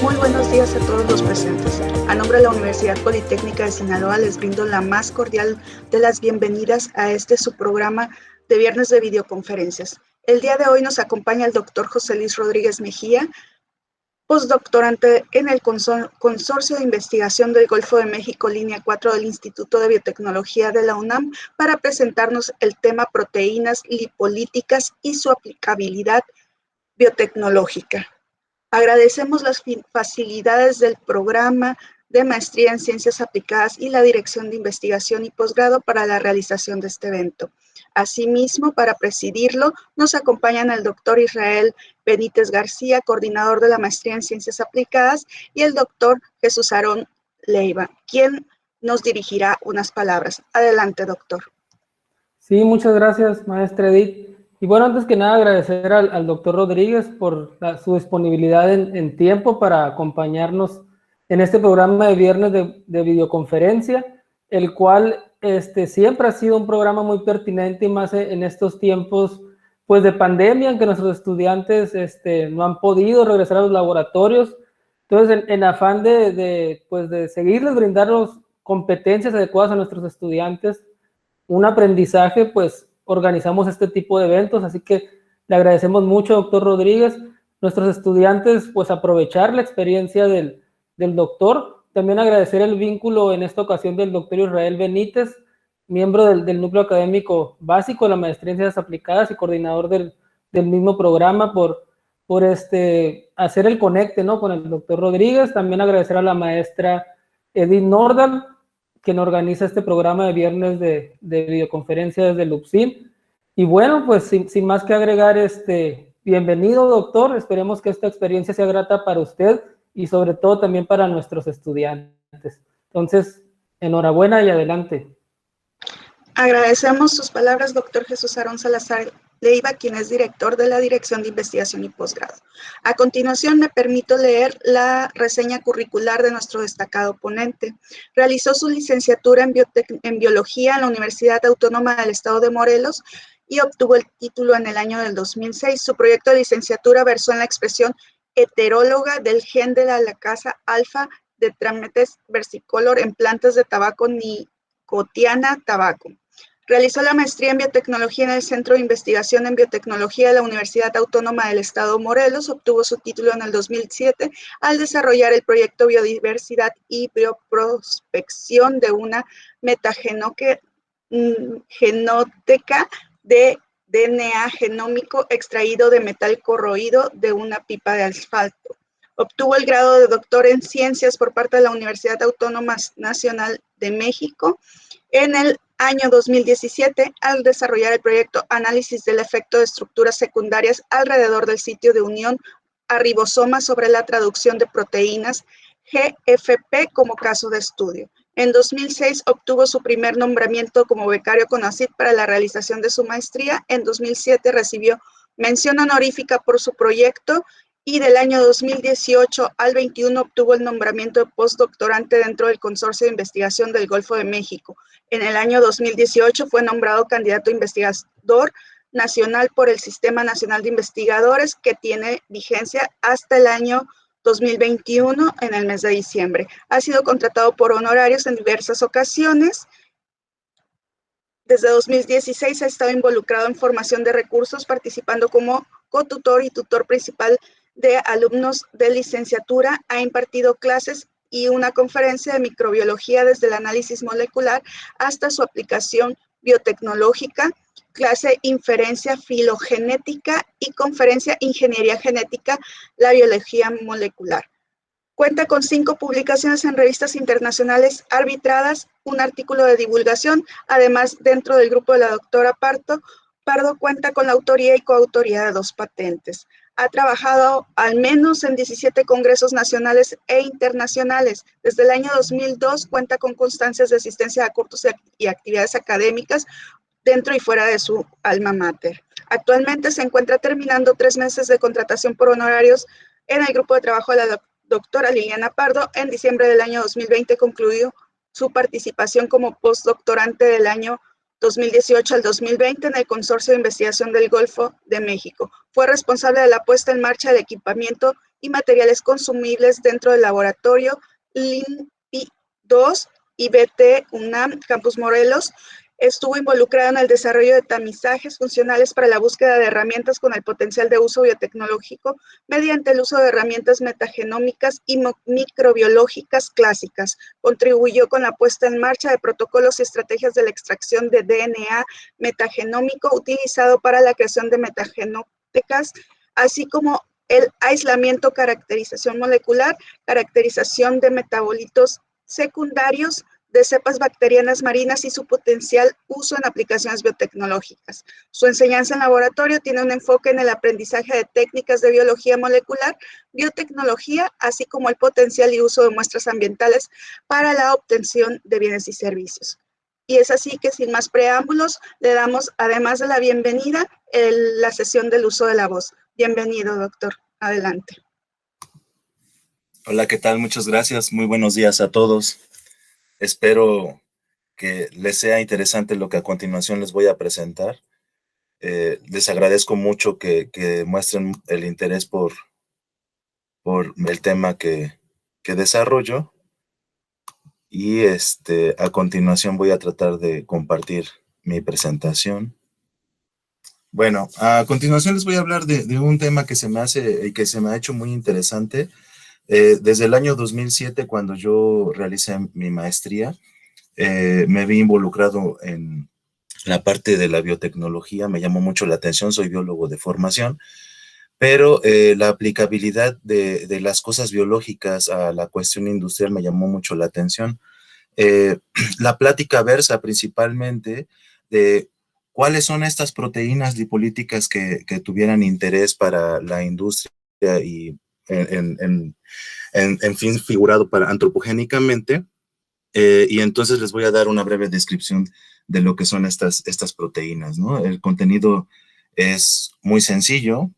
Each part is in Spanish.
Muy buenos días a todos los presentes. A nombre de la Universidad Politécnica de Sinaloa les brindo la más cordial de las bienvenidas a este su programa de viernes de videoconferencias. El día de hoy nos acompaña el doctor José Luis Rodríguez Mejía, postdoctorante en el Consorcio de Investigación del Golfo de México, línea 4 del Instituto de Biotecnología de la UNAM, para presentarnos el tema proteínas lipolíticas y su aplicabilidad biotecnológica. Agradecemos las facilidades del programa de maestría en ciencias aplicadas y la dirección de investigación y posgrado para la realización de este evento. Asimismo, para presidirlo, nos acompañan el doctor Israel Benítez García, coordinador de la maestría en ciencias aplicadas, y el doctor Jesús Aarón Leiva, quien nos dirigirá unas palabras. Adelante, doctor. Sí, muchas gracias, maestra Edith. Y bueno, antes que nada agradecer al doctor Rodríguez por su disponibilidad en tiempo para acompañarnos en este programa de viernes de videoconferencia, el cual siempre ha sido un programa muy pertinente y más en estos tiempos pues de pandemia en que nuestros estudiantes no han podido regresar a los laboratorios. Entonces, en afán de seguirles brindarnos competencias adecuadas a nuestros estudiantes, un aprendizaje, pues organizamos este tipo de eventos, así que le agradecemos mucho, doctor Rodríguez. Nuestros estudiantes, pues aprovechar la experiencia del doctor, también agradecer el vínculo en esta ocasión del doctor Israel Benítez, miembro del núcleo académico básico de la maestría en ciencias aplicadas y coordinador del mismo programa por hacer el conecte, ¿no?, con el doctor Rodríguez. También agradecer a la maestra Edith Nordal, quien organiza este programa de viernes de videoconferencia desde Luxin. Y bueno, pues sin más que agregar, bienvenido, doctor. Esperemos que esta experiencia sea grata para usted y sobre todo también para nuestros estudiantes. Entonces, enhorabuena y adelante. Agradecemos sus palabras, doctor Jesús Aarón Salazar Leiva, quien es director de la Dirección de Investigación y Posgrado. A continuación, me permito leer la reseña curricular de nuestro destacado ponente. Realizó su licenciatura en Biología en la Universidad Autónoma del Estado de Morelos y obtuvo el título en el año del 2006. Su proyecto de licenciatura versó en la expresión heteróloga del gen de la lacasa alfa de Trametes versicolor en plantas de tabaco nicotiana tabaco. Realizó la maestría en biotecnología en el Centro de Investigación en Biotecnología de la Universidad Autónoma del Estado de Morelos. Obtuvo su título en el 2007 al desarrollar el proyecto Biodiversidad y Bioprospección de una metagenoteca de DNA genómico extraído de metal corroído de una pipa de asfalto. Obtuvo el grado de doctor en ciencias por parte de la Universidad Autónoma Nacional de México en el año 2017 al desarrollar el proyecto Análisis del efecto de estructuras secundarias alrededor del sitio de unión a ribosomas sobre la traducción de proteínas GFP como caso de estudio. En 2006 obtuvo su primer nombramiento como becario CONACYT para la realización de su maestría. En 2007 recibió mención honorífica por su proyecto y del año 2018 al 21 obtuvo el nombramiento de postdoctorante dentro del Consorcio de Investigación del Golfo de México. En el año 2018 fue nombrado candidato investigador nacional por el Sistema Nacional de Investigadores, que tiene vigencia hasta el año 2021 en el mes de diciembre. Ha sido contratado por honorarios en diversas ocasiones. Desde 2016 ha estado involucrado en formación de recursos, participando como cotutor y tutor principal de alumnos de licenciatura. Ha impartido clases y una conferencia de microbiología desde el análisis molecular hasta su aplicación biotecnológica, clase inferencia filogenética y conferencia ingeniería genética, la biología molecular. Cuenta con 5 publicaciones en revistas internacionales arbitradas, un artículo de divulgación. Además, dentro del grupo de la doctora Pardo cuenta con la autoría y coautoría de 2 patentes. Ha trabajado al menos en 17 congresos nacionales e internacionales. Desde el año 2002 cuenta con constancias de asistencia a cursos y actividades académicas dentro y fuera de su alma mater. Actualmente se encuentra terminando 3 meses de contratación por honorarios en el grupo de trabajo de la doctora Liliana Pardo. En diciembre del año 2020 concluyó su participación como postdoctorante del año 2018 al 2020 en el Consorcio de Investigación del Golfo de México. Fue responsable de la puesta en marcha del equipamiento y materiales consumibles dentro del laboratorio LINPI 2 y BT UNAM Campus Morelos. Estuvo involucrado en el desarrollo de tamizajes funcionales para la búsqueda de herramientas con el potencial de uso biotecnológico mediante el uso de herramientas metagenómicas y microbiológicas clásicas. Contribuyó con la puesta en marcha de protocolos y estrategias de la extracción de DNA metagenómico utilizado para la creación de metagenómicas, así como el aislamiento, caracterización molecular, caracterización de metabolitos secundarios de cepas bacterianas marinas y su potencial uso en aplicaciones biotecnológicas. Su enseñanza en laboratorio tiene un enfoque en el aprendizaje de técnicas de biología molecular, biotecnología, así como el potencial y uso de muestras ambientales para la obtención de bienes y servicios. Y es así que, sin más preámbulos, le damos, además de la bienvenida, la sesión del uso de la voz. Bienvenido, doctor. Adelante. Hola, ¿qué tal? Muchas gracias. Muy buenos días a todos. Espero que les sea interesante lo que a continuación les voy a presentar. Les agradezco mucho que muestren el interés por el tema que desarrollo. Y a continuación voy a tratar de compartir mi presentación. Bueno, a continuación les voy a hablar de un tema que se me ha hecho muy interesante. Desde el año 2007, cuando yo realicé mi maestría, me vi involucrado en la parte de la biotecnología, me llamó mucho la atención, soy biólogo de formación, pero la aplicabilidad de las cosas biológicas a la cuestión industrial me llamó mucho la atención. La plática versa principalmente de cuáles son estas proteínas lipolíticas que tuvieran interés para la industria y en fin figurado para antropogénicamente. Y entonces les voy a dar una breve descripción de lo que son estas proteínas, ¿no? El contenido es muy sencillo,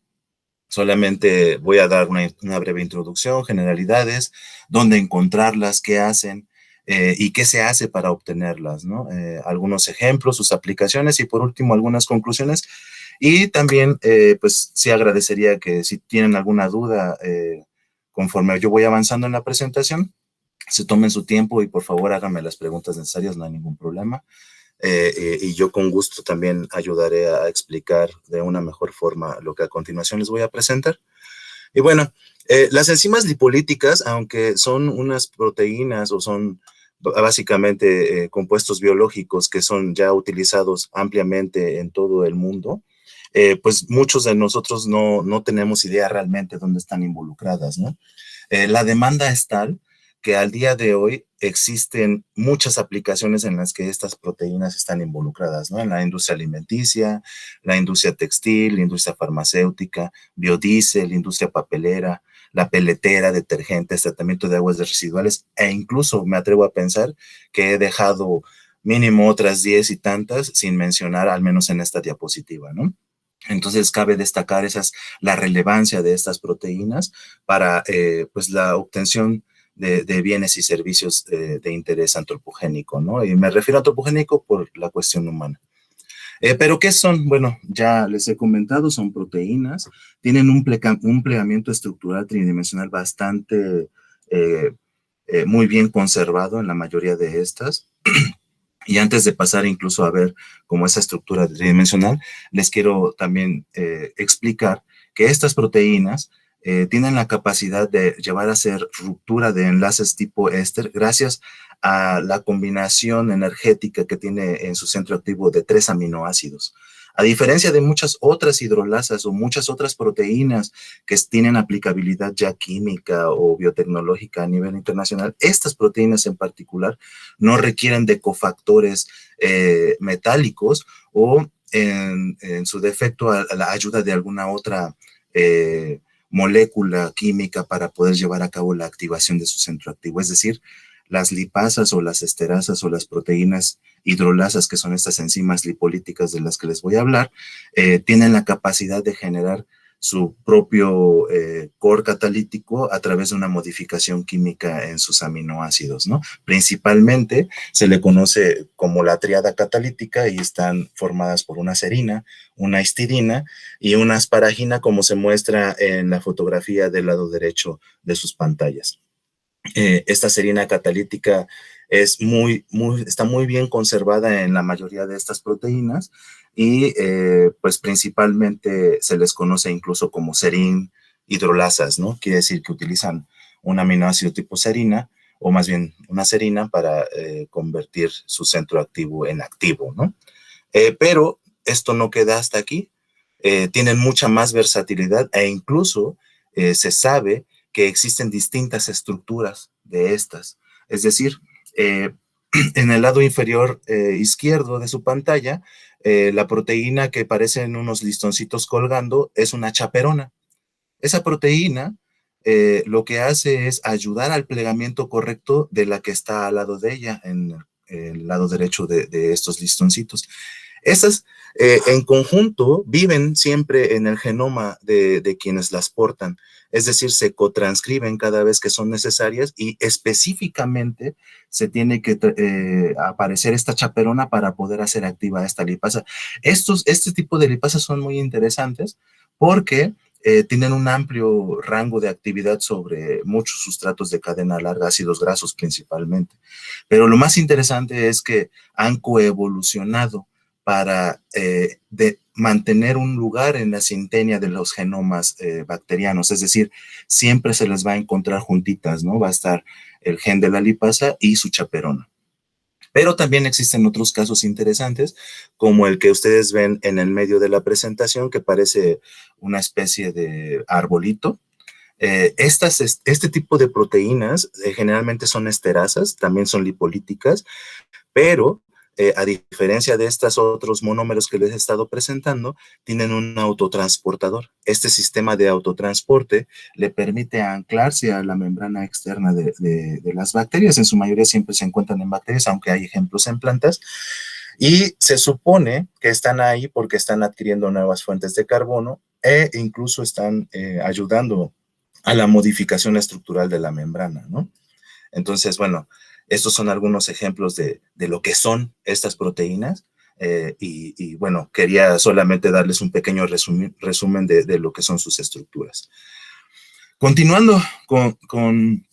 solamente voy a dar una breve introducción, generalidades, dónde encontrarlas, qué hacen y qué se hace para obtenerlas, ¿no? Algunos ejemplos, sus aplicaciones y por último algunas conclusiones. Y también, pues sí agradecería que si tienen alguna duda conforme yo voy avanzando en la presentación, se tomen su tiempo y por favor háganme las preguntas necesarias, no hay ningún problema. Y yo con gusto también ayudaré a explicar de una mejor forma lo que a continuación les voy a presentar. Y bueno, las enzimas lipolíticas, aunque son unas proteínas o son básicamente compuestos biológicos que son ya utilizados ampliamente en todo el mundo, pues muchos de nosotros no tenemos idea realmente dónde están involucradas, ¿no? La demanda es tal que al día de hoy existen muchas aplicaciones en las que estas proteínas están involucradas, ¿no? En la industria alimenticia, la industria textil, la industria farmacéutica, biodiesel, industria papelera, la peletera, detergentes, tratamiento de aguas residuales, e incluso me atrevo a pensar que he dejado mínimo otras 10 y tantas sin mencionar, al menos en esta diapositiva, ¿no? Entonces cabe destacar la relevancia de estas proteínas para pues la obtención de bienes y servicios de interés antropogénico, ¿no? Y me refiero a antropogénico por la cuestión humana. ¿Pero qué son? Bueno, ya les he comentado, son proteínas, tienen un plegamiento estructural tridimensional bastante muy bien conservado en la mayoría de estas. Y antes de pasar incluso a ver cómo esa estructura tridimensional, les quiero también explicar que estas proteínas tienen la capacidad de llevar a hacer ruptura de enlaces tipo éster gracias a la combinación energética que tiene en su centro activo de 3 aminoácidos. A diferencia de muchas otras hidrolasas o muchas otras proteínas que tienen aplicabilidad ya química o biotecnológica a nivel internacional, estas proteínas en particular no requieren de cofactores metálicos o en su defecto a la ayuda de alguna otra molécula química para poder llevar a cabo la activación de su centro activo. Es decir, las lipasas o las esterasas o las proteínas hidrolasas, que son estas enzimas lipolíticas de las que les voy a hablar, tienen la capacidad de generar su propio core catalítico a través de una modificación química en sus aminoácidos, ¿no? Principalmente se le conoce como la tríada catalítica y están formadas por una serina, una histidina y una asparagina, como se muestra en la fotografía del lado derecho de sus pantallas. Esta serina catalítica está muy bien conservada en la mayoría de estas proteínas y pues principalmente se les conoce incluso como serin hidrolasas, ¿no? Quiere decir que utilizan un aminoácido tipo serina o más bien una serina para convertir su centro activo en activo, ¿no? Pero esto no queda hasta aquí. Tienen mucha más versatilidad e incluso se sabe que existen distintas estructuras de estas. Es decir, en el lado inferior izquierdo de su pantalla, la proteína que parecen unos listoncitos colgando es una chaperona. Esa proteína lo que hace es ayudar al plegamiento correcto de la que está al lado de ella, en el lado derecho de estos listoncitos. Estas en conjunto viven siempre en el genoma de quienes las portan, es decir, se cotranscriben cada vez que son necesarias y específicamente se tiene que aparecer esta chaperona para poder hacer activa esta lipasa. Este tipo de lipasas son muy interesantes porque tienen un amplio rango de actividad sobre muchos sustratos de cadena larga, ácidos grasos principalmente. Pero lo más interesante es que han coevolucionado para mantener un lugar en la sintenia de los genomas bacterianos, es decir, siempre se les va a encontrar juntitas, ¿no? Va a estar el gen de la lipasa y su chaperona. Pero también existen otros casos interesantes, como el que ustedes ven en el medio de la presentación, que parece una especie de arbolito. Este tipo de proteínas generalmente son esterasas, también son lipolíticas, pero a diferencia de estos otros monómeros que les he estado presentando, tienen un autotransportador. Este sistema de autotransporte le permite anclarse a la membrana externa de las bacterias. En su mayoría siempre se encuentran en bacterias, aunque hay ejemplos en plantas. Y se supone que están ahí porque están adquiriendo nuevas fuentes de carbono e incluso están ayudando a la modificación estructural de la membrana, ¿no? Entonces, bueno, estos son algunos ejemplos de lo que son estas proteínas y bueno, quería solamente darles un pequeño resumen de lo que son sus estructuras. Continuando con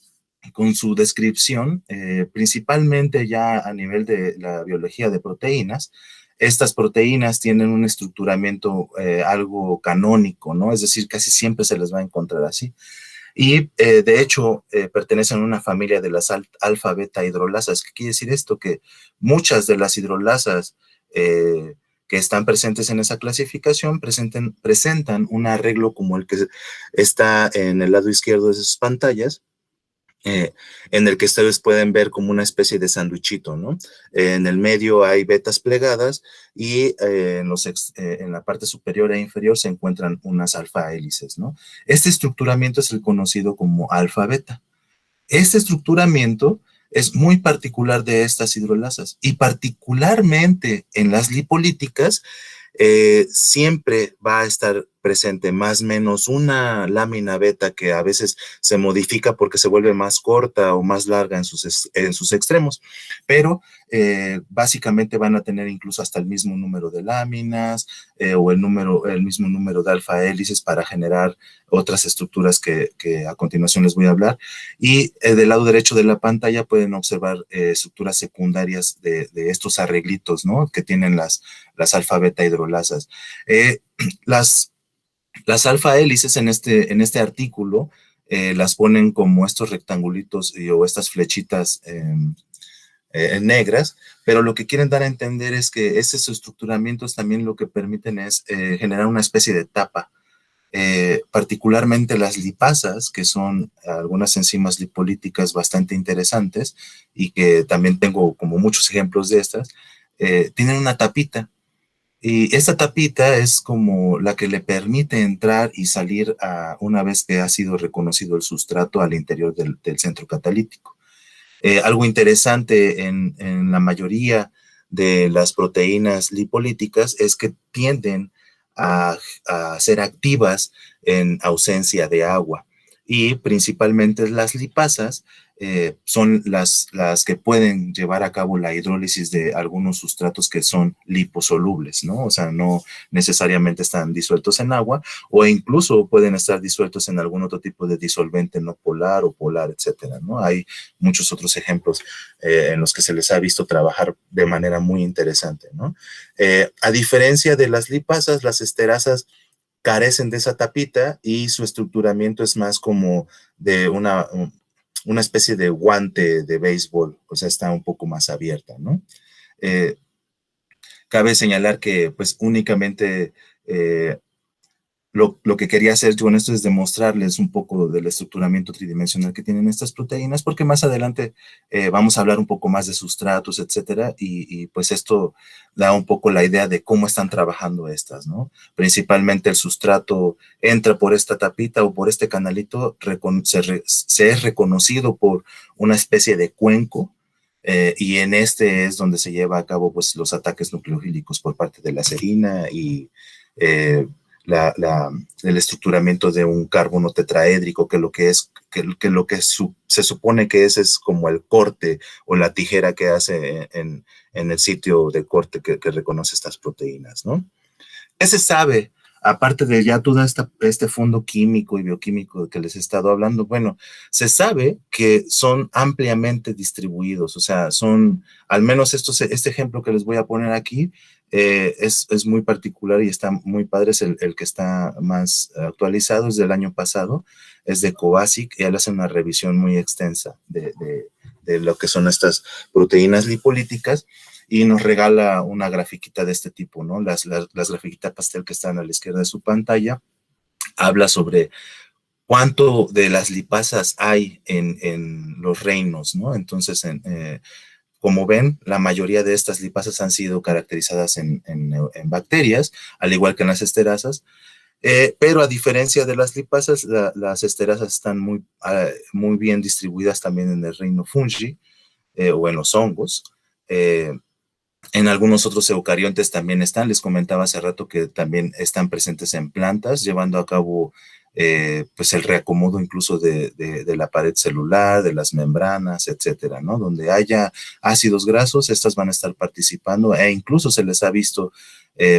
su descripción, principalmente ya a nivel de la biología de proteínas, estas proteínas tienen un estructuramiento algo canónico, ¿no? Es decir, casi siempre se les va a encontrar así. Y de hecho pertenecen a una familia de las alfa-beta hidrolasas. ¿Qué quiere decir esto? Que muchas de las hidrolasas que están presentes en esa clasificación presentan un arreglo como el que está en el lado izquierdo de sus pantallas, en el que ustedes pueden ver como una especie de sándwichito, ¿no? En el medio hay vetas plegadas y en la parte superior e inferior se encuentran unas alfa hélices, ¿no? Este estructuramiento es el conocido como alfa-beta. Este estructuramiento es muy particular de estas hidrolasas y particularmente en las lipolíticas siempre va a estar presente más o menos una lámina beta que a veces se modifica porque se vuelve más corta o más larga en sus extremos, pero básicamente van a tener incluso hasta el mismo número de láminas o el mismo número de alfa hélices para generar otras estructuras que a continuación les voy a hablar. Y del lado derecho de la pantalla pueden observar estructuras secundarias de estos arreglitos, ¿no? Que tienen las alfa beta hidrolasas. Las alfa hélices en este artículo las ponen como estos rectangulitos o estas flechitas negras, pero lo que quieren dar a entender es que estos estructuramientos también lo que permiten es generar una especie de tapa. Particularmente las lipasas, que son algunas enzimas lipolíticas bastante interesantes y que también tengo como muchos ejemplos de estas, tienen una tapita. Y esta tapita es como la que le permite entrar y salir una vez que ha sido reconocido el sustrato al interior del centro catalítico. Algo interesante en la mayoría de las proteínas lipolíticas es que tienden a ser activas en ausencia de agua. Y principalmente las lipasas son las que pueden llevar a cabo la hidrólisis de algunos sustratos que son liposolubles, ¿no? O sea, no necesariamente están disueltos en agua, o incluso pueden estar disueltos en algún otro tipo de disolvente no polar o polar, etcétera, ¿no? Hay muchos otros ejemplos en los que se les ha visto trabajar de manera muy interesante, ¿no? A diferencia de las lipasas, las esterasas carecen de esa tapita y su estructuramiento es más como de una especie de guante de béisbol, o sea, está un poco más abierta, ¿no? Eh, Cabe señalar que pues únicamente lo que quería hacer con esto es demostrarles un poco del estructuramiento tridimensional que tienen estas proteínas, porque más adelante vamos a hablar un poco más de sustratos, etcétera, y pues esto da un poco la idea de cómo están trabajando estas, ¿no? Principalmente el sustrato entra por esta tapita o por este canalito, se es reconocido por una especie de cuenco, y en este es donde se lleva a cabo pues los ataques nucleofílicos por parte de la serina y el estructuramiento de un carbono tetraédrico, que se supone que ese es como el corte o la tijera que hace en el sitio de corte que reconoce estas proteínas, ¿no? ¿Qué se sabe? Aparte de ya todo este fondo químico y bioquímico que les he estado hablando, bueno, se sabe que son ampliamente distribuidos, o sea, son, al menos este ejemplo que les voy a poner aquí, es muy particular y está muy padre, es el que está más actualizado, es del año pasado, es de Kovacic, y él hace una revisión muy extensa de lo que son estas proteínas lipolíticas, y nos regala una grafiquita de este tipo, ¿no? Las grafiquitas pastel que están a la izquierda de su pantalla, habla sobre cuánto de las lipasas hay en los reinos, ¿no? Entonces, como ven, la mayoría de estas lipasas han sido caracterizadas en bacterias, al igual que en las esterasas, pero a diferencia de las lipasas, las esterasas están muy bien distribuidas también en el reino fungi, o en los hongos. En algunos otros eucariontes también están, les comentaba hace rato que también están presentes en plantas, llevando a cabo pues el reacomodo incluso de la pared celular, de las membranas, etcétera, ¿no? Donde haya ácidos grasos, estas van a estar participando, e incluso se les ha visto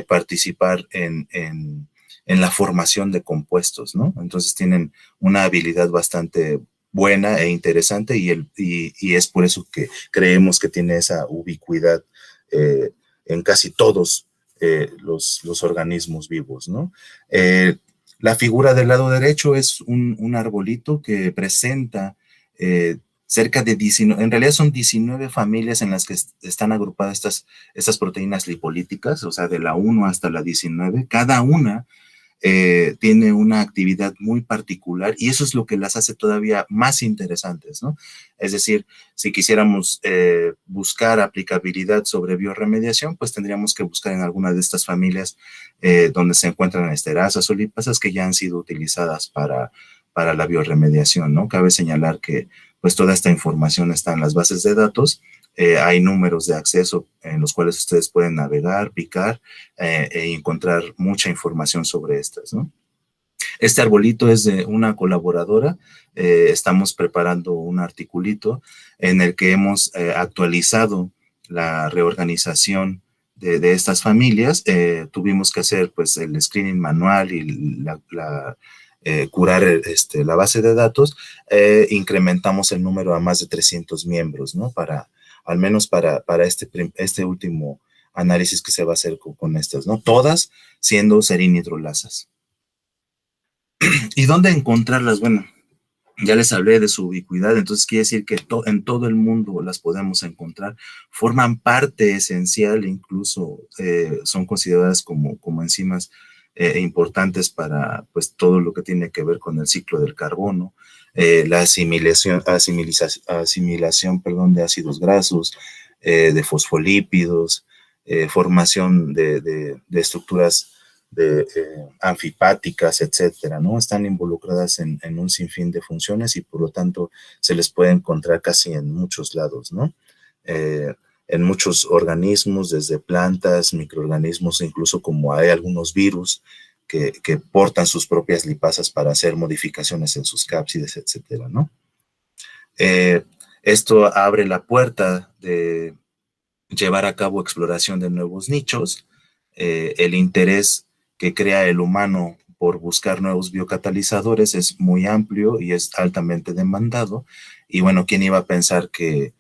participar en la formación de compuestos, ¿no? Entonces tienen una habilidad bastante buena e interesante, y es por eso que creemos que tiene esa ubicuidad en casi todos los organismos vivos, ¿no? La figura del lado derecho es un arbolito que presenta cerca de 19, en realidad son 19 familias en las que están agrupadas estas proteínas lipolíticas, o sea, de la 1 hasta la 19, cada una tiene una actividad muy particular, y eso es lo que las hace todavía más interesantes, ¿no? Es decir, si quisiéramos buscar aplicabilidad sobre bioremediación, pues tendríamos que buscar en alguna de estas familias donde se encuentran esterasas o lipasas que ya han sido utilizadas para la bioremediación, ¿no? Cabe señalar que pues toda esta información está en las bases de datos. Hay números de acceso en los cuales ustedes pueden navegar, picar e encontrar mucha información sobre estas, ¿no? Este arbolito es de una colaboradora. Estamos preparando un articulito en el que hemos actualizado la reorganización de estas familias. Tuvimos que hacer pues el screening manual y curar la base de datos. Incrementamos el número a más de 300 miembros, ¿no? Al menos para este último análisis que se va a hacer con estas, ¿no? Todas siendo serinhidrolasas. ¿Y dónde encontrarlas? Bueno, ya les hablé de su ubicuidad, entonces quiere decir que en todo el mundo las podemos encontrar. Forman parte esencial, incluso son consideradas como enzimas importantes para pues todo lo que tiene que ver con el ciclo del carbono, la asimilación de ácidos grasos, de fosfolípidos, formación de estructuras anfipáticas, etcétera, ¿no? Están involucradas en un sinfín de funciones, y por lo tanto se les puede encontrar casi en muchos lados, ¿no? en muchos organismos, desde plantas, microorganismos, incluso como hay algunos virus que portan sus propias lipasas para hacer modificaciones en sus cápsides, etcétera, ¿no? Esto abre la puerta de llevar a cabo exploración de nuevos nichos, el interés que crea el humano por buscar nuevos biocatalizadores es muy amplio y es altamente demandado. Y bueno, ¿quién iba a pensar que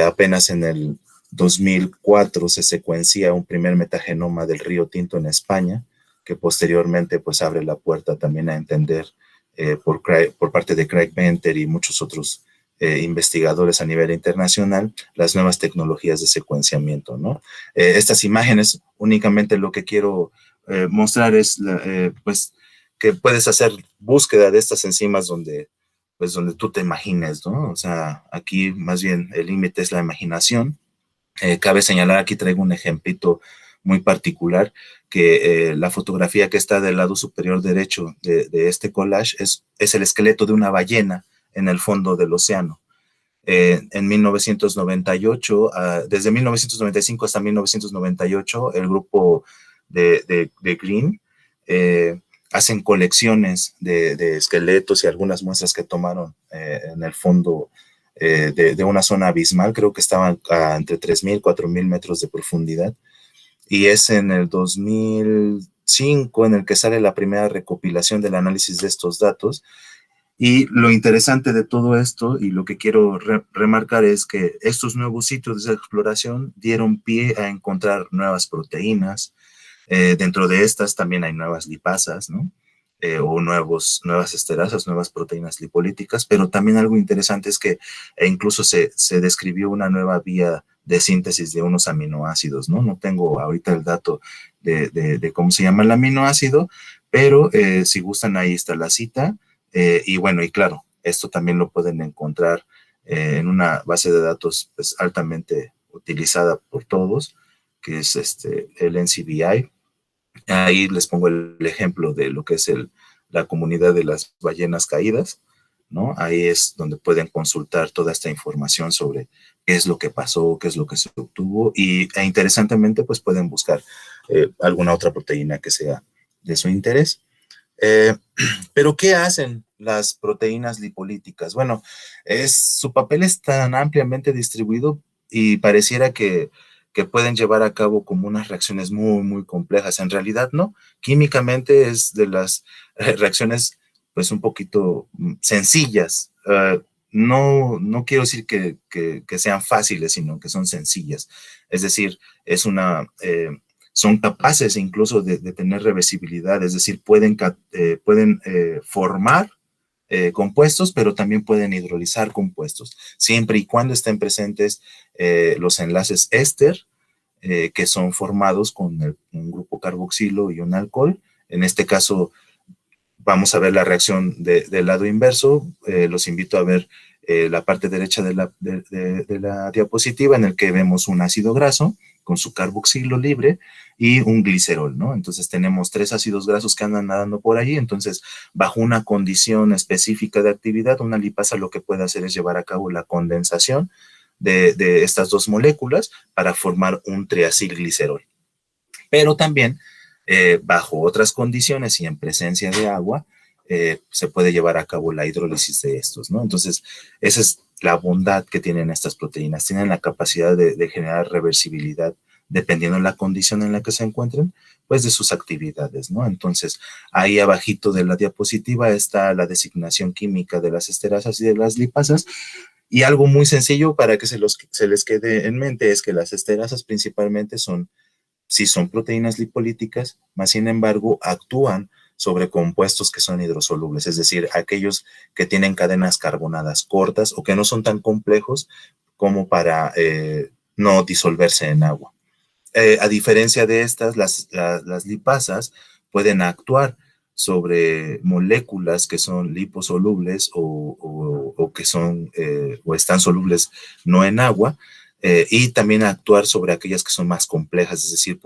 apenas en el 2004 se secuencia un primer metagenoma del Río Tinto en España, que posteriormente pues abre la puerta también a entender por parte de Craig Venter y muchos otros investigadores a nivel internacional, las nuevas tecnologías de secuenciamiento, ¿no? Estas imágenes, únicamente lo que quiero mostrar es, pues, que puedes hacer búsqueda de estas enzimas donde tú te imagines, ¿no? O sea, aquí más bien el límite es la imaginación. Cabe señalar, aquí traigo un ejemplito muy particular, que la fotografía que está del lado superior derecho de este collage es el esqueleto de una ballena en el fondo del océano. En 1998, desde 1995 hasta 1998, el grupo de Green hacen colecciones de esqueletos y algunas muestras que tomaron en el fondo de una zona abismal, creo que estaban entre 3.000 y 4.000 metros de profundidad, y es en el 2005 en el que sale la primera recopilación del análisis de estos datos. Y lo interesante de todo esto, y lo que quiero remarcar, es que estos nuevos sitios de exploración dieron pie a encontrar nuevas proteínas. Dentro de estas también hay nuevas lipasas, ¿no? O nuevas esterasas, nuevas proteínas lipolíticas, pero también algo interesante es que incluso se describió una nueva vía de síntesis de unos aminoácidos, ¿no? No tengo ahorita el dato de cómo se llama el aminoácido, pero si gustan, ahí está la cita. Y bueno, y claro, esto también lo pueden encontrar en una base de datos pues, altamente utilizada por todos, que es el NCBI. Ahí les pongo el ejemplo de lo que es la comunidad de las ballenas caídas, ¿no? Ahí es donde pueden consultar toda esta información sobre qué es lo que pasó, qué es lo que se obtuvo, e interesantemente pues pueden buscar alguna otra proteína que sea de su interés. Pero ¿qué hacen las proteínas lipolíticas? Bueno, su papel es tan ampliamente distribuido y pareciera que pueden llevar a cabo como unas reacciones muy, muy complejas. En realidad, no. Químicamente es de las reacciones, pues, un poquito sencillas. No quiero decir que sean fáciles, sino que son sencillas. Es decir, son capaces incluso de tener reversibilidad, es decir, pueden formar compuestos, pero también pueden hidrolizar compuestos, siempre y cuando estén presentes los enlaces éster, que son formados con un grupo carboxilo y un alcohol. En este caso, vamos a ver la reacción del lado inverso. Los invito a ver la parte derecha de la diapositiva, en el que vemos un ácido graso con su carboxilo libre y un glicerol, ¿no? Entonces tenemos 3 ácidos grasos que andan nadando por allí. Entonces, bajo una condición específica de actividad, una lipasa lo que puede hacer es llevar a cabo la condensación de estas 2 moléculas para formar un triacilglicerol. Pero también, bajo otras condiciones y en presencia de agua, se puede llevar a cabo la hidrólisis de estos, ¿no? Entonces, esa es la bondad que tienen estas proteínas. Tienen la capacidad de generar reversibilidad dependiendo de la condición en la que se encuentren, pues de sus actividades, ¿no? Entonces, ahí abajito de la diapositiva está la designación química de las esterasas y de las lipasas. Y algo muy sencillo para que se les quede en mente es que las esterasas principalmente sí son proteínas lipolíticas, mas sin embargo actúan sobre compuestos que son hidrosolubles, es decir, aquellos que tienen cadenas carbonadas cortas o que no son tan complejos como para no disolverse en agua. A diferencia de estas, las lipasas pueden actuar sobre moléculas que son liposolubles o que son o están solubles no en agua, y también actuar sobre aquellas que son más complejas, es decir,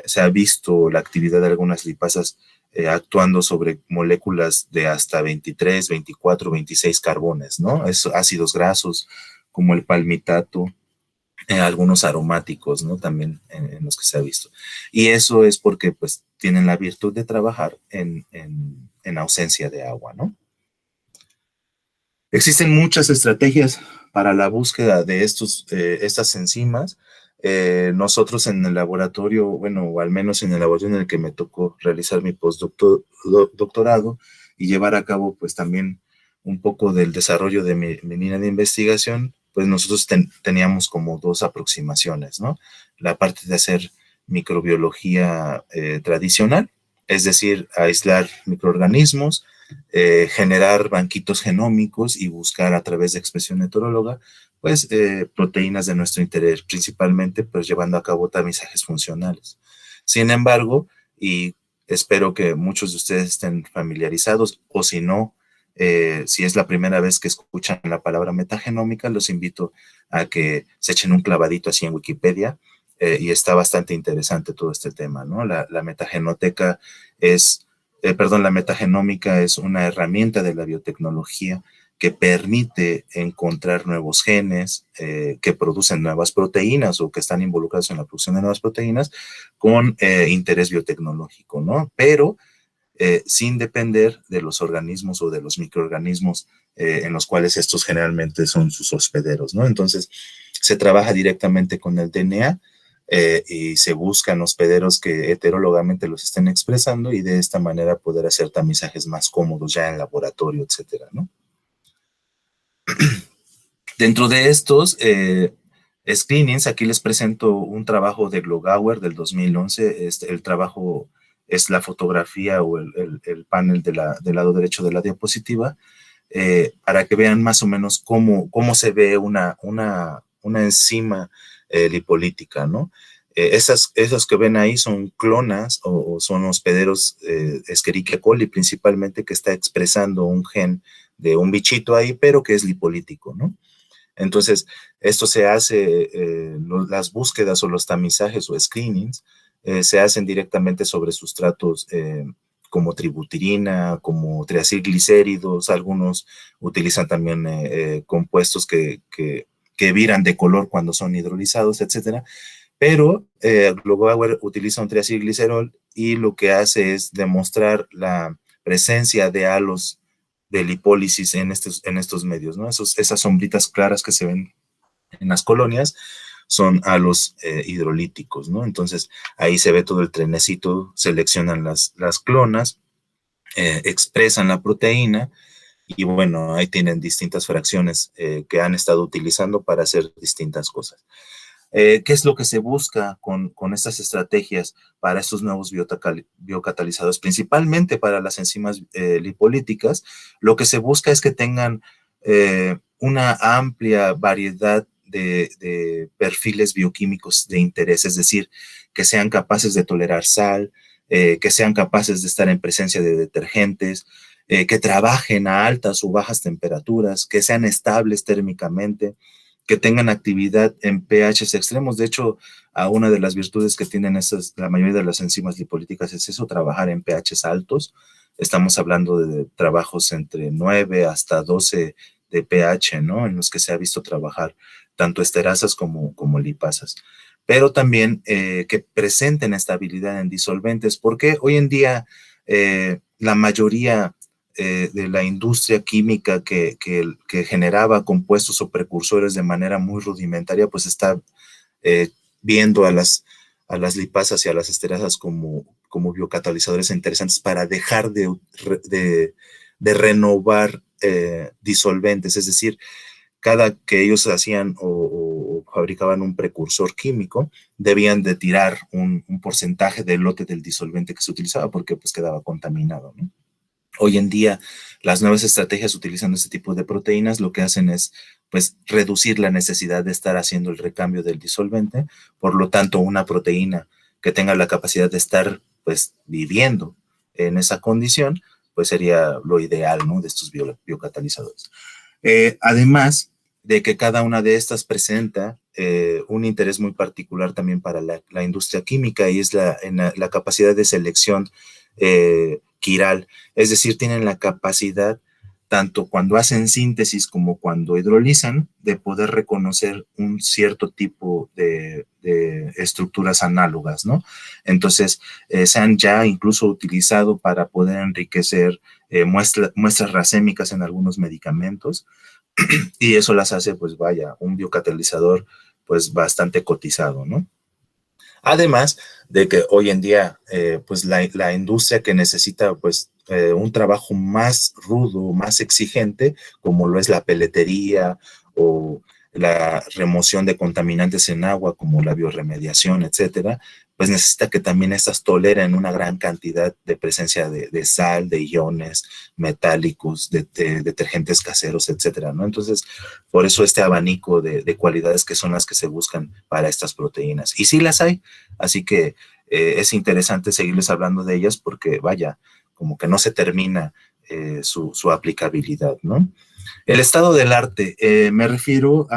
se ha visto la actividad de algunas lipasas actuando sobre moléculas de hasta 23, 24, 26 carbones, ¿no? Ácidos grasos como el palmitato, algunos aromáticos, ¿no? También en los que se ha visto. Y eso es porque pues tienen la virtud de trabajar en ausencia de agua, ¿no? Existen muchas estrategias para la búsqueda de estas enzimas. Nosotros en el laboratorio, bueno, o al menos en el laboratorio en el que me tocó realizar mi postdoctorado y llevar a cabo pues también un poco del desarrollo de mi línea de investigación, pues nosotros teníamos como dos aproximaciones, ¿no? La parte de hacer microbiología tradicional, es decir, aislar microorganismos, generar banquitos genómicos y buscar a través de expresión heteróloga, pues proteínas de nuestro interés, principalmente pues llevando a cabo tamizajes funcionales. Sin embargo, y espero que muchos de ustedes estén familiarizados, o si no, si es la primera vez que escuchan la palabra metagenómica, los invito a que se echen un clavadito así en Wikipedia, y está bastante interesante todo este tema, ¿no? La metagenoteca la metagenómica es una herramienta de la biotecnología que permite encontrar nuevos genes que producen nuevas proteínas o que están involucrados en la producción de nuevas proteínas con interés biotecnológico, ¿no? Pero sin depender de los organismos o de los microorganismos en los cuales estos generalmente son sus hospederos, ¿no? Entonces, se trabaja directamente con el DNA y se buscan hospederos que heterólogamente los estén expresando y de esta manera poder hacer tamizajes más cómodos ya en laboratorio, etcétera, ¿no? Dentro de estos screenings, aquí les presento un trabajo de Glogauer del 2011. El trabajo es la fotografía o el panel del lado derecho de la diapositiva, para que vean más o menos cómo se ve una enzima lipolítica, ¿no? Esas que ven ahí son clonas o son hospederos Escherichia coli principalmente, que está expresando un gen de un bichito ahí, pero que es lipolítico, ¿no? Entonces, esto se hace, las búsquedas o los tamizajes o screenings se hacen directamente sobre sustratos como tributirina, como triacilglicéridos. Algunos utilizan también compuestos que viran de color cuando son hidrolizados, etcétera. Pero Glogauer utiliza un triacilglicerol y lo que hace es demostrar la presencia de halos de lipólisis en estos medios, ¿no? Esas sombritas claras que se ven en las colonias son halos hidrolíticos, ¿no? Entonces, ahí se ve todo el trenecito, seleccionan las clonas, expresan la proteína, y bueno, ahí tienen distintas fracciones que han estado utilizando para hacer distintas cosas. ¿Qué es lo que se busca con estas estrategias para estos nuevos biocatalizadores? Principalmente para las enzimas lipolíticas, lo que se busca es que tengan una amplia variedad de perfiles bioquímicos de interés, es decir, que sean capaces de tolerar sal, que sean capaces de estar en presencia de detergentes, que trabajen a altas o bajas temperaturas, que sean estables térmicamente, que tengan actividad en pHs extremos. De hecho, una de las virtudes que tienen la mayoría de las enzimas lipolíticas es eso, trabajar en pHs altos. Estamos hablando de trabajos entre 9 hasta 12 de pH, ¿no? En los que se ha visto trabajar tanto esterasas como lipasas. Pero también que presenten estabilidad en disolventes, porque hoy en día la mayoría de la industria química que generaba compuestos o precursores de manera muy rudimentaria, pues está viendo a las lipasas y a las esterasas como biocatalizadores interesantes para dejar de renovar disolventes. Es decir, cada que ellos hacían o fabricaban un precursor químico, debían de tirar un porcentaje del lote del disolvente que se utilizaba, porque pues quedaba contaminado, ¿no? Hoy en día, las nuevas estrategias utilizando este tipo de proteínas lo que hacen es, pues, reducir la necesidad de estar haciendo el recambio del disolvente. Por lo tanto, una proteína que tenga la capacidad de estar, pues, viviendo en esa condición, pues sería lo ideal, ¿no? De estos biocatalizadores. Además de que cada una de estas presenta un interés muy particular también para la industria química, y es la capacidad de selección quiral, es decir, tienen la capacidad tanto cuando hacen síntesis como cuando hidrolizan, de poder reconocer un cierto tipo de estructuras análogas, ¿no? Entonces, se han ya incluso utilizado para poder enriquecer muestras racémicas en algunos medicamentos, y eso las hace, pues vaya, un biocatalizador pues bastante cotizado, ¿no? Además de que hoy en día, pues la industria que necesita, pues, un trabajo más rudo, más exigente, como lo es la peletería o la remoción de contaminantes en agua, como la bioremediación, etcétera, pues necesita que también estas toleren una gran cantidad de presencia de sal, de iones metálicos, de detergentes caseros, etcétera, ¿no? Entonces, por eso este abanico de cualidades que son las que se buscan para estas proteínas. Y sí las hay, así que es interesante seguirles hablando de ellas porque, vaya, como que no se termina su aplicabilidad, ¿no? El estado del arte, me refiero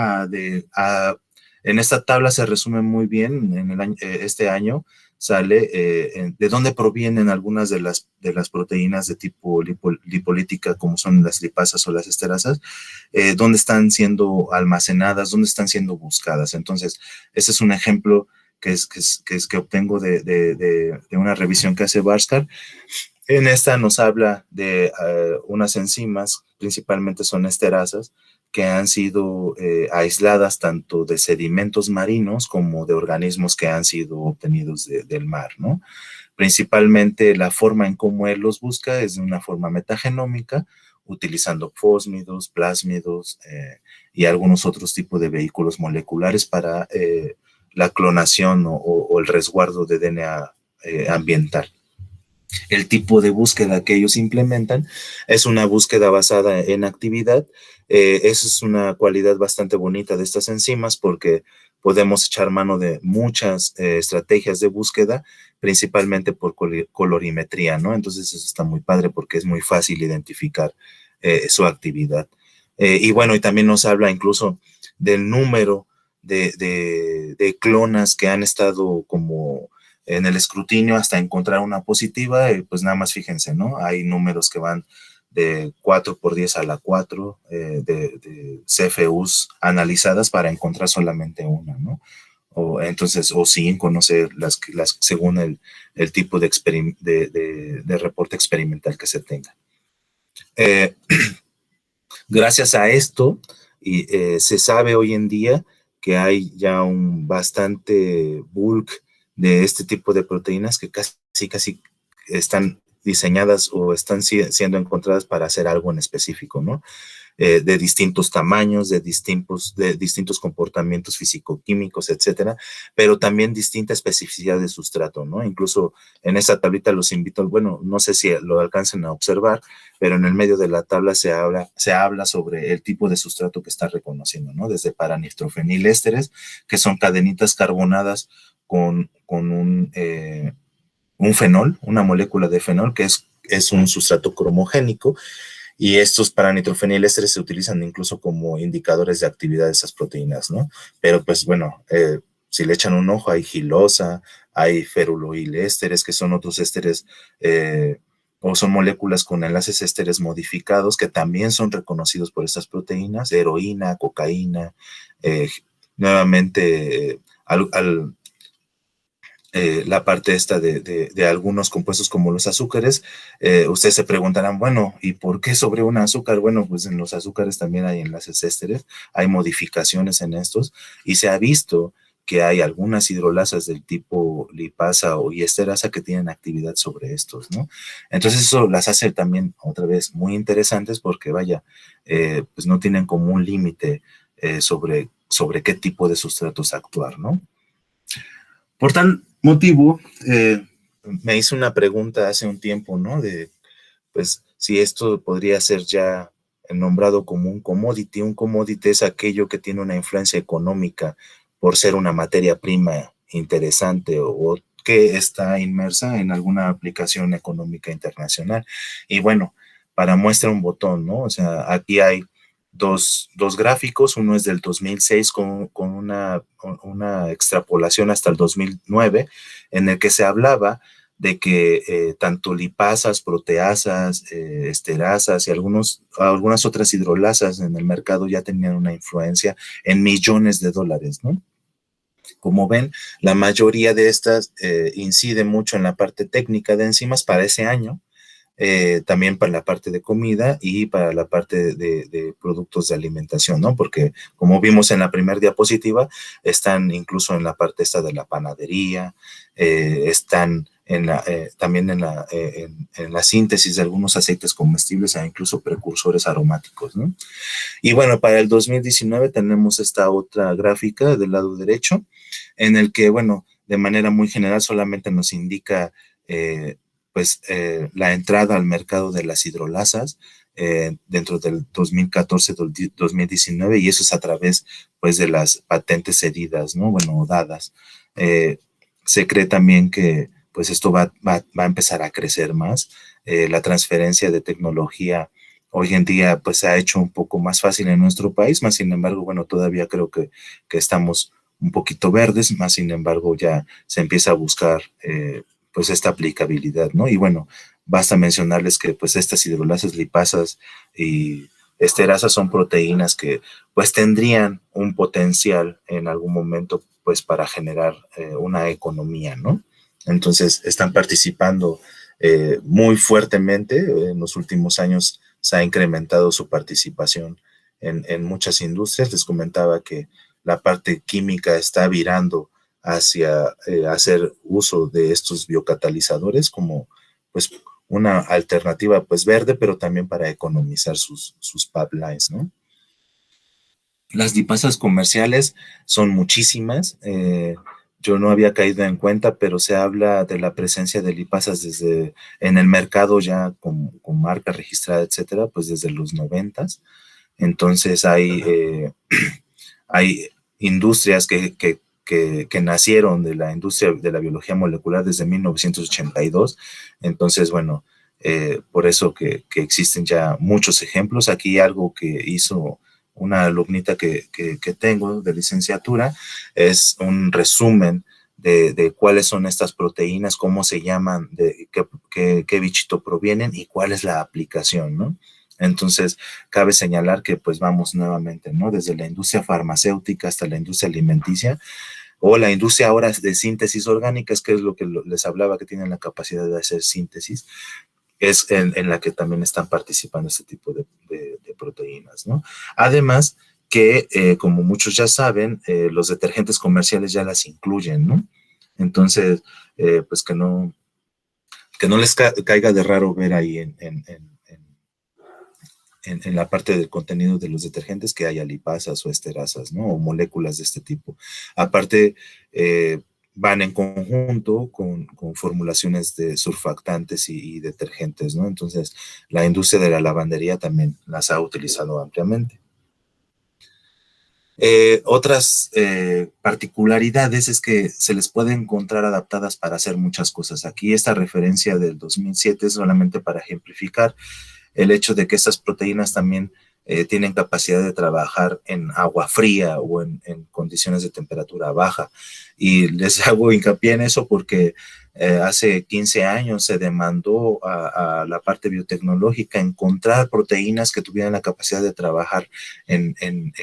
en esta tabla se resume muy bien, en el año, este año sale de dónde provienen algunas de las proteínas de tipo lipolítica, como son las lipasas o las esterasas, dónde están siendo almacenadas, dónde están siendo buscadas. Entonces, ese es un ejemplo que obtengo de una revisión que hace Bhaskar. En esta nos habla de unas enzimas, principalmente son esterasas, que han sido aisladas tanto de sedimentos marinos como de organismos que han sido obtenidos del mar, ¿no? Principalmente la forma en cómo él los busca es de una forma metagenómica, utilizando fósmidos, plásmidos y algunos otros tipos de vehículos moleculares para la clonación o el resguardo de DNA ambiental. El tipo de búsqueda que ellos implementan es una búsqueda basada en actividad. Esa es una cualidad bastante bonita de estas enzimas porque podemos echar mano de muchas estrategias de búsqueda, principalmente por colorimetría, ¿no? Entonces eso está muy padre porque es muy fácil identificar su actividad. Y bueno, y también nos habla incluso del número de clonas que han estado como en el escrutinio hasta encontrar una positiva, pues nada más fíjense, ¿no? Hay números que van de 4 por 10 a la 4 de CFUs analizadas para encontrar solamente una, ¿no? O 5, no sé, según el tipo de reporte experimental que se tenga. Gracias a esto, se sabe hoy en día que hay ya un bastante bulk de este tipo de proteínas que casi están diseñadas o están siendo encontradas para hacer algo en específico, ¿no? De distintos tamaños, de distintos comportamientos físico-químicos, etcétera, pero también distinta especificidad de sustrato, ¿no? Incluso en esta tablita los invito, bueno, no sé si lo alcancen a observar, pero en el medio de la tabla se habla sobre el tipo de sustrato que está reconociendo, ¿no? Desde paranitrofenilésteres, que son cadenitas carbonadas con un fenol, una molécula de fenol, que es un sustrato cromogénico, y estos paranitrofenilésteres se utilizan incluso como indicadores de actividad de esas proteínas, ¿no? Pero pues bueno, si le echan un ojo, hay gilosa, hay feruloilésteres, que son otros ésteres, o son moléculas con enlaces ésteres modificados que también son reconocidos por estas proteínas, heroína, cocaína, nuevamente la parte esta de algunos compuestos como los azúcares. Ustedes se preguntarán, bueno, ¿y por qué sobre un azúcar? Bueno, pues en los azúcares también hay enlaces ésteres, hay modificaciones en estos, y se ha visto que hay algunas hidrolasas del tipo lipasa o esterasa que tienen actividad sobre estos, ¿no? Entonces eso las hace también, otra vez, muy interesantes porque, vaya, pues no tienen como un límite sobre qué tipo de sustratos actuar, ¿no? Por tal motivo, me hice una pregunta hace un tiempo, ¿no? De, pues, si esto podría ser ya nombrado como un commodity. Un commodity es aquello que tiene una influencia económica por ser una materia prima interesante o que está inmersa en alguna aplicación económica internacional. Y bueno, para muestra un botón, ¿no? O sea, aquí hay dos gráficos, uno es del 2006 con una extrapolación hasta el 2009, en el que se hablaba de que tanto lipasas, proteasas, esterasas y algunas otras hidrolasas en el mercado ya tenían una influencia en millones de dólares, ¿no? Como ven, la mayoría de estas incide mucho en la parte técnica de enzimas para ese año, también para la parte de comida y para la parte de productos de alimentación, ¿no? Porque como vimos en la primera diapositiva, están incluso en la parte esta de la panadería, están también en la síntesis de algunos aceites comestibles e incluso precursores aromáticos, ¿no? Y bueno, para el 2019 tenemos esta otra gráfica del lado derecho, en el que, bueno, de manera muy general solamente nos indica la entrada al mercado de las hidrolasas dentro del 2014-2019, y eso es a través, pues, de las patentes cedidas, ¿no? Bueno, dadas. Se cree también que, pues, esto va a empezar a crecer más. La transferencia de tecnología hoy en día, pues, se ha hecho un poco más fácil en nuestro país, más sin embargo, bueno, todavía creo que estamos un poquito verdes, más sin embargo, ya se empieza a buscar pues esta aplicabilidad, ¿no? Y bueno, basta mencionarles que pues estas hidrolasas, lipasas y esterasas son proteínas que pues tendrían un potencial en algún momento pues para generar una economía, ¿no? Entonces están participando muy fuertemente. En los últimos años se ha incrementado su participación en muchas industrias. Les comentaba que la parte química está virando hacia hacer uso de estos biocatalizadores como pues una alternativa pues verde, pero también para economizar sus pipelines, ¿no? Las lipasas comerciales son muchísimas. Yo no había caído en cuenta, pero se habla de la presencia de lipasas desde en el mercado ya con marca registrada, etcétera, pues desde los 90s. Entonces hay industrias que nacieron de la industria de la biología molecular desde 1982. Entonces, bueno, por eso que existen ya muchos ejemplos. Aquí algo que hizo una alumnita que tengo de licenciatura es un resumen de cuáles son estas proteínas, cómo se llaman, de qué bichito provienen y cuál es la aplicación, ¿no? Entonces, cabe señalar que pues vamos nuevamente, ¿no? Desde la industria farmacéutica hasta la industria alimenticia o la industria ahora de síntesis orgánicas, que es lo que les hablaba, que tienen la capacidad de hacer síntesis, es en la que también están participando este tipo de proteínas, ¿no? Además que, como muchos ya saben, los detergentes comerciales ya las incluyen, ¿no? Entonces, pues que no les caiga de raro ver ahí en la parte del contenido de los detergentes que haya lipasas o esterasas, ¿no? O moléculas de este tipo. Aparte, van en conjunto con formulaciones de surfactantes y detergentes, ¿no? Entonces, la industria de la lavandería también las ha utilizado ampliamente. Otras particularidades es que se les puede encontrar adaptadas para hacer muchas cosas. Aquí esta referencia del 2007 es solamente para ejemplificar el hecho de que estas proteínas también tienen capacidad de trabajar en agua fría o en condiciones de temperatura baja. Y les hago hincapié en eso porque hace 15 años se demandó a la parte biotecnológica encontrar proteínas que tuvieran la capacidad de trabajar en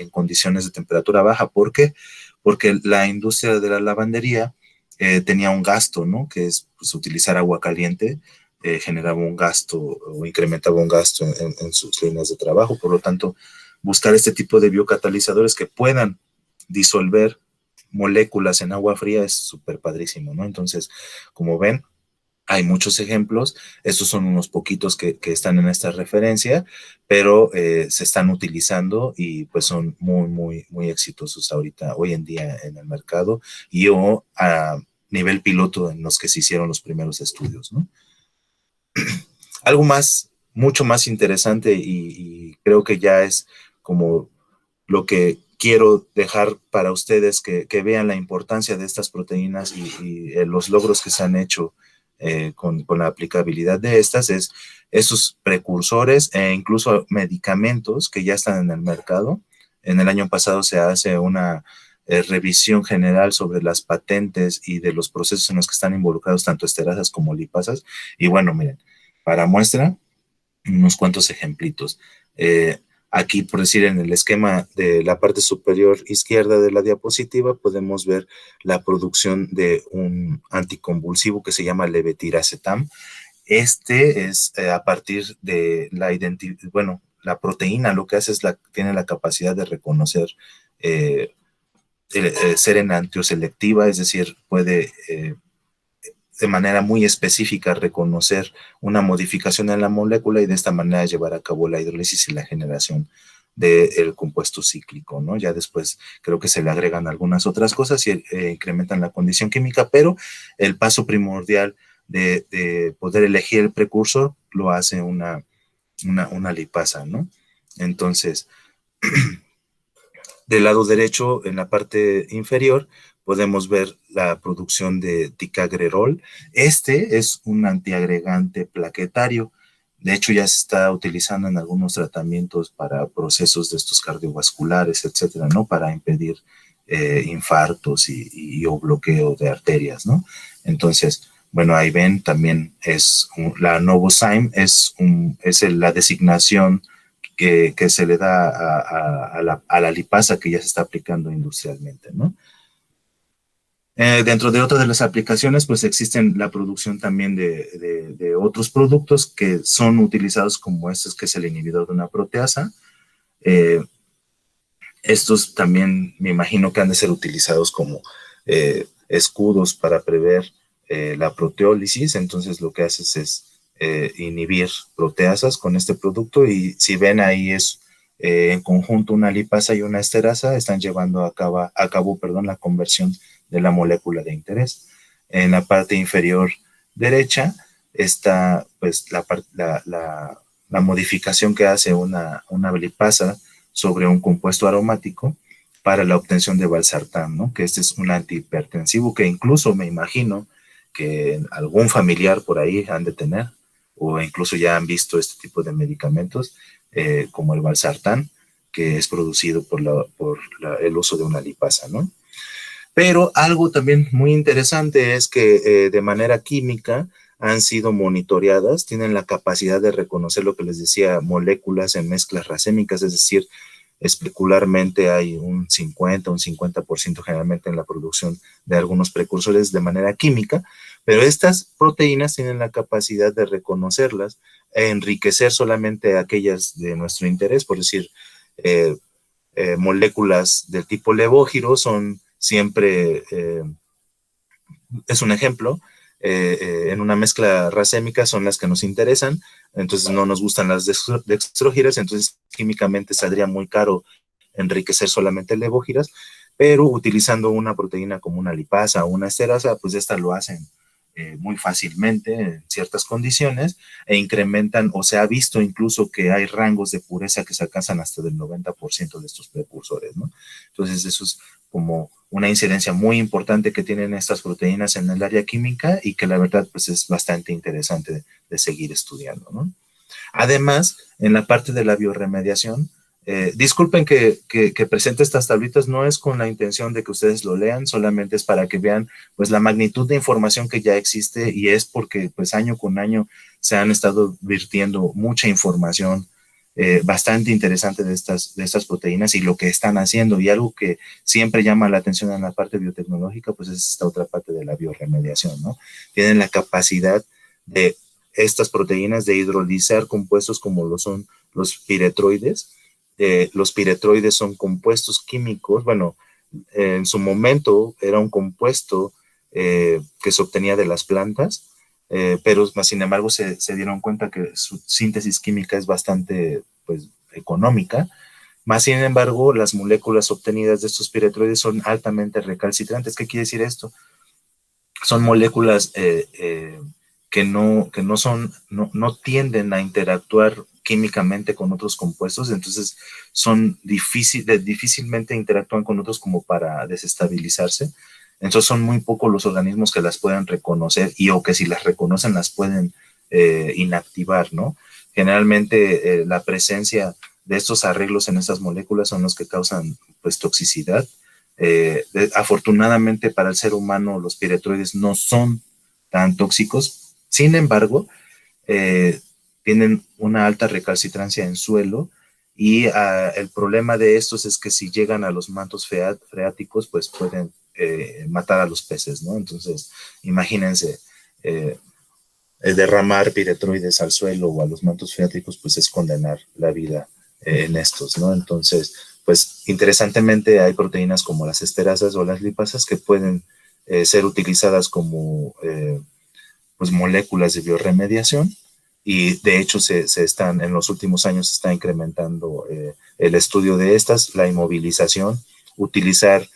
condiciones de temperatura baja. ¿Por qué? Porque la industria de la lavandería tenía un gasto, ¿no? Que es pues, utilizar agua caliente. Generaba un gasto o incrementaba un gasto en sus líneas de trabajo. Por lo tanto, buscar este tipo de biocatalizadores que puedan disolver moléculas en agua fría es súper padrísimo, ¿no? Entonces, como ven, hay muchos ejemplos. Estos son unos poquitos que están en esta referencia, pero se están utilizando y pues son muy, muy, muy exitosos ahorita, hoy en día en el mercado y o a nivel piloto en los que se hicieron los primeros estudios, ¿no? Algo más, mucho más interesante y creo que ya es como lo que quiero dejar para ustedes, que vean la importancia de estas proteínas y los logros que se han hecho con la aplicabilidad de estas, es esos precursores e incluso medicamentos que ya están en el mercado. En el año pasado se hace una revisión general sobre las patentes y de los procesos en los que están involucrados tanto esterasas como lipasas. Y bueno, miren, para muestra, unos cuantos ejemplitos. Aquí, por decir, en el esquema de la parte superior izquierda de la diapositiva, podemos ver la producción de un anticonvulsivo que se llama levetiracetam. Este es a partir de la proteína, lo que hace es tiene la capacidad de reconocer ser enantioselectiva, es decir, puede de manera muy específica reconocer una modificación en la molécula y de esta manera llevar a cabo la hidrólisis y la generación del compuesto cíclico, ¿no? Ya después creo que se le agregan algunas otras cosas y incrementan la condición química, pero el paso primordial de poder elegir el precursor lo hace una lipasa, ¿no? Entonces, del lado derecho, en la parte inferior, podemos ver la producción de ticagrelor. Este es un antiagregante plaquetario. De hecho, ya se está utilizando en algunos tratamientos para procesos de estos cardiovasculares, etcétera, ¿no? Para impedir infartos o bloqueo de arterias, ¿no? Entonces, bueno, ahí ven, también la Novozyme es la designación que se le da a la lipasa que ya se está aplicando industrialmente, ¿no? Dentro de otras de las aplicaciones, pues existen la producción también de otros productos que son utilizados como estos, que es el inhibidor de una proteasa. Estos también me imagino que han de ser utilizados como escudos para prever la proteólisis. Entonces lo que haces es inhibir proteasas con este producto, y si ven ahí es en conjunto una lipasa y una esterasa están llevando a cabo la conversión de la molécula de interés. En la parte inferior derecha está pues la modificación que hace una lipasa sobre un compuesto aromático para la obtención de valsartán, ¿no? Que este es un antihipertensivo que incluso me imagino que algún familiar por ahí han de tener, o incluso ya han visto este tipo de medicamentos, como el valsartán, que es producido por el uso de una lipasa, ¿no? Pero algo también muy interesante es que de manera química han sido monitoreadas, tienen la capacidad de reconocer lo que les decía, moléculas en mezclas racémicas, es decir, especularmente hay un 50% generalmente en la producción de algunos precursores de manera química, pero estas proteínas tienen la capacidad de reconocerlas e enriquecer solamente aquellas de nuestro interés, por decir, moléculas del tipo levógiro son siempre, es un ejemplo, en una mezcla racémica son las que nos interesan, entonces no nos gustan las dextrógiras, entonces químicamente saldría muy caro enriquecer solamente levógiras, pero utilizando una proteína como una lipasa o una esterasa, pues esta lo hacen muy fácilmente en ciertas condiciones e incrementan, o se ha visto incluso que hay rangos de pureza que se alcanzan hasta del 90% de estos precursores, ¿no? Entonces eso es como una incidencia muy importante que tienen estas proteínas en el área química y que la verdad pues es bastante interesante de seguir estudiando, ¿no? Además, en la parte de la bioremediación, disculpen que presente estas tablitas, no es con la intención de que ustedes lo lean, solamente es para que vean pues la magnitud de información que ya existe, y es porque pues año con año se han estado virtiendo mucha información bastante interesante de estas proteínas y lo que están haciendo, y algo que siempre llama la atención en la parte biotecnológica pues es esta otra parte de la bioremediación, ¿no? Tienen la capacidad de estas proteínas de hidrolizar compuestos como lo son los piretroides. Los piretroides son compuestos químicos, bueno, en su momento era un compuesto que se obtenía de las plantas, pero sin embargo se dieron cuenta que su síntesis química es bastante pues, económica. Más sin embargo, las moléculas obtenidas de estos piretroides son altamente recalcitrantes. ¿Qué quiere decir esto? Son moléculas que no tienden a interactuar químicamente con otros compuestos, entonces son difícilmente interactúan con otros como para desestabilizarse. Entonces son muy pocos los organismos que las pueden reconocer o que si las reconocen las pueden inactivar, ¿no? Generalmente la presencia de estos arreglos en estas moléculas son los que causan pues toxicidad. Afortunadamente para el ser humano los piretroides no son tan tóxicos, sin embargo, tienen una alta recalcitrancia en suelo y el problema de estos es que si llegan a los mantos freáticos, pues pueden matar a los peces, ¿no? Entonces, imagínense, derramar piretroides al suelo o a los mantos freáticos, pues es condenar la vida en estos, ¿no? Entonces, pues interesantemente hay proteínas como las esterasas o las lipasas que pueden ser utilizadas como pues moléculas de bioremediación, y de hecho en los últimos años se está incrementando el estudio de estas, la inmovilización, utilizar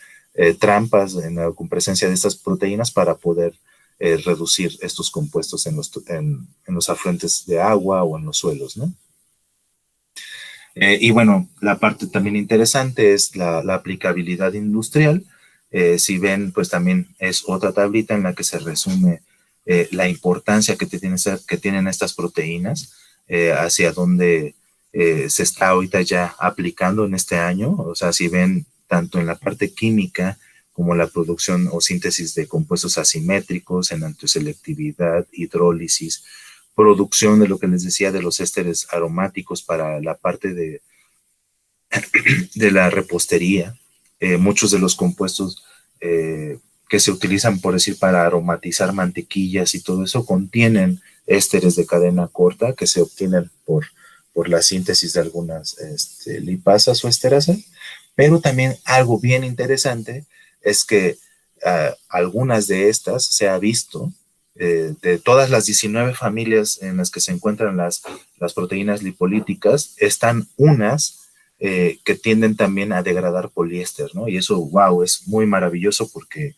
trampas con presencia de estas proteínas para poder reducir estos compuestos en los afluentes de agua o en los suelos, ¿no? Y bueno, la parte también interesante es la aplicabilidad industrial. Si ven, pues también es otra tablita en la que se resume la importancia que tienen estas proteínas, hacia dónde se está ahorita ya aplicando en este año. O sea, si ven tanto en la parte química como la producción o síntesis de compuestos asimétricos, en antiselectividad, hidrólisis, producción de lo que les decía de los ésteres aromáticos para la parte de la repostería. Muchos de los compuestos que se utilizan, por decir, para aromatizar mantequillas y todo eso, contienen ésteres de cadena corta que se obtienen por la síntesis de algunas lipasas o esterasas. Pero también algo bien interesante es que algunas de estas se ha visto, de todas las 19 familias en las que se encuentran las proteínas lipolíticas, están unas que tienden también a degradar poliéster, ¿no? Y eso, wow, es muy maravilloso porque,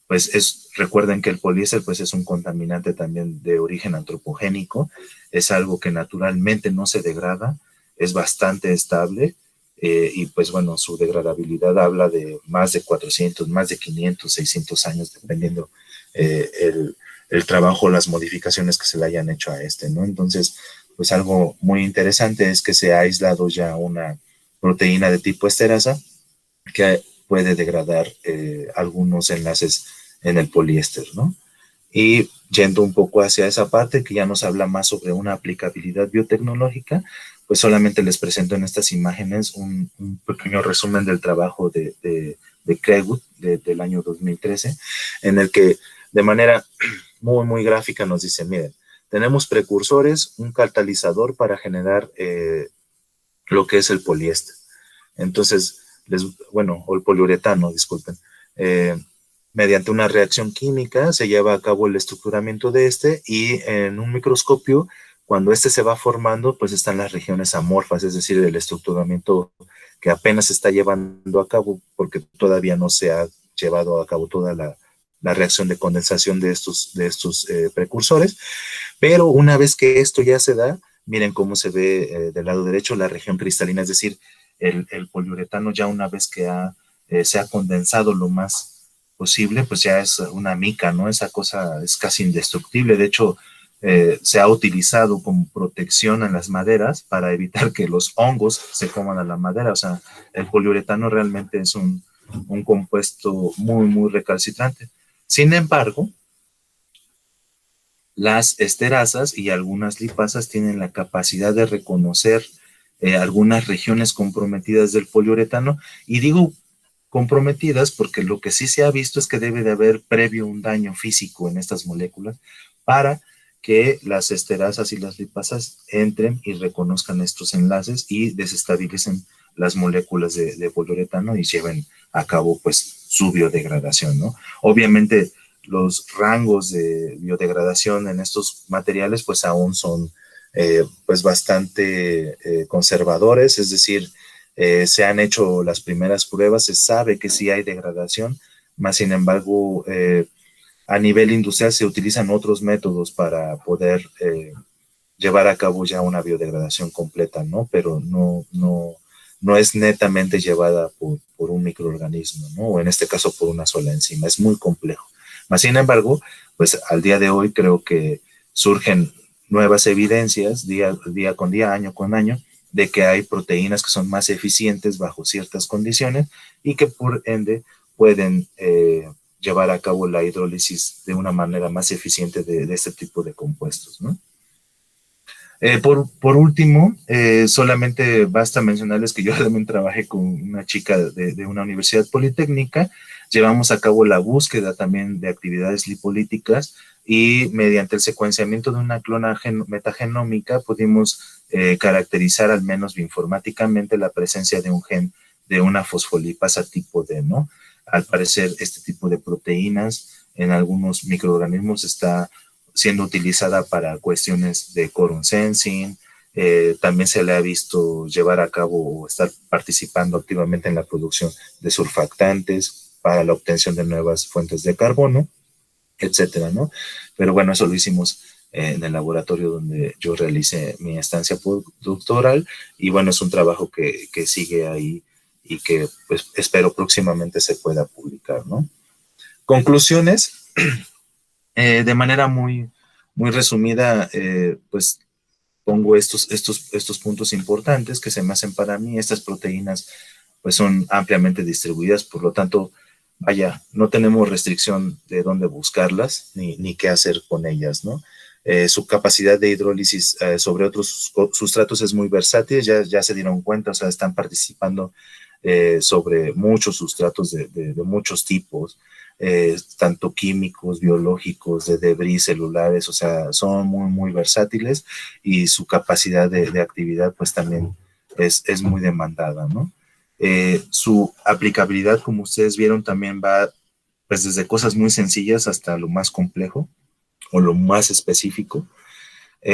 pues, recuerden que el poliéster, pues, es un contaminante también de origen antropogénico, es algo que naturalmente no se degrada, es bastante estable, y pues, bueno, su degradabilidad habla de más de 400, más de 500, 600 años, dependiendo el trabajo, las modificaciones que se le hayan hecho a ¿no? Entonces, pues algo muy interesante es que se ha aislado ya una proteína de tipo esterasa que puede degradar algunos enlaces en el poliéster, ¿no? Y yendo un poco hacia esa parte que ya nos habla más sobre una aplicabilidad biotecnológica, pues solamente les presento en estas imágenes un pequeño resumen del trabajo de Craigwood del año 2013, en el que de manera muy, muy gráfica nos dice, miren, tenemos precursores, un catalizador para generar lo que es el poliéster. Entonces, o el poliuretano, disculpen. Mediante una reacción química se lleva a cabo el estructuramiento de y en un microscopio, cuando se va formando, pues están las regiones amorfas, es decir, el estructuramiento que apenas se está llevando a cabo porque todavía no se ha llevado a cabo toda la reacción de condensación de estos precursores. Pero una vez que esto ya se da, miren cómo se ve del lado derecho la región cristalina, es decir, el poliuretano ya una vez que se ha condensado lo más posible, pues ya es una mica, ¿no? Esa cosa es casi indestructible. De hecho, se ha utilizado como protección en las maderas para evitar que los hongos se coman a la madera. O sea, el poliuretano realmente es un compuesto muy, muy recalcitrante. Sin embargo, las esterasas y algunas lipasas tienen la capacidad de reconocer algunas regiones comprometidas del poliuretano, y digo comprometidas porque lo que sí se ha visto es que debe de haber previo un daño físico en estas moléculas para que las esterasas y las lipasas entren y reconozcan estos enlaces y desestabilicen las moléculas de poliuretano y lleven a cabo, pues, su biodegradación, ¿no? Obviamente, los rangos de biodegradación en estos materiales, pues, aún son, pues, bastante conservadores, es decir, se han hecho las primeras pruebas, se sabe que sí hay degradación, más sin embargo, a nivel industrial se utilizan otros métodos para poder llevar a cabo ya una biodegradación completa, ¿no? Pero no es netamente llevada por un microorganismo, ¿no? O en este caso por una sola enzima, es muy complejo. Más sin embargo, pues al día de hoy creo que surgen nuevas evidencias día con día, año con año, de que hay proteínas que son más eficientes bajo ciertas condiciones y que por ende pueden llevar a cabo la hidrólisis de una manera más eficiente de este tipo de compuestos, ¿no? Por último, solamente basta mencionarles que yo también trabajé con una chica de una universidad politécnica, llevamos a cabo la búsqueda también de actividades lipolíticas y mediante el secuenciamiento de una clona metagenómica pudimos caracterizar al menos bioinformáticamente la presencia de un gen de una fosfolipasa tipo D, ¿no? Al parecer, este tipo de proteínas en algunos microorganismos está siendo utilizada para cuestiones de quorum sensing, también se le ha visto llevar a cabo o estar participando activamente en la producción de surfactantes para la obtención de nuevas fuentes de carbono, etcétera, ¿no? Pero bueno, eso lo hicimos en el laboratorio donde yo realicé mi estancia postdoctoral y bueno, es un trabajo que sigue ahí y que pues espero próximamente se pueda publicar, ¿no? Conclusiones. De manera muy resumida, pues pongo estos puntos importantes que se me hacen para mí. Estas proteínas pues son ampliamente distribuidas, por lo tanto, vaya, no tenemos restricción de dónde buscarlas ni qué hacer con ellas, ¿no? Su capacidad de hidrólisis sobre otros sustratos es muy versátil, ya se dieron cuenta, o sea, están participando sobre muchos sustratos de muchos tipos, tanto químicos, biológicos, de debris celulares, o sea, son muy versátiles y su capacidad de actividad pues también es muy demandada, ¿no? Su aplicabilidad, como ustedes vieron, también va pues desde cosas muy sencillas hasta lo más complejo o lo más específico.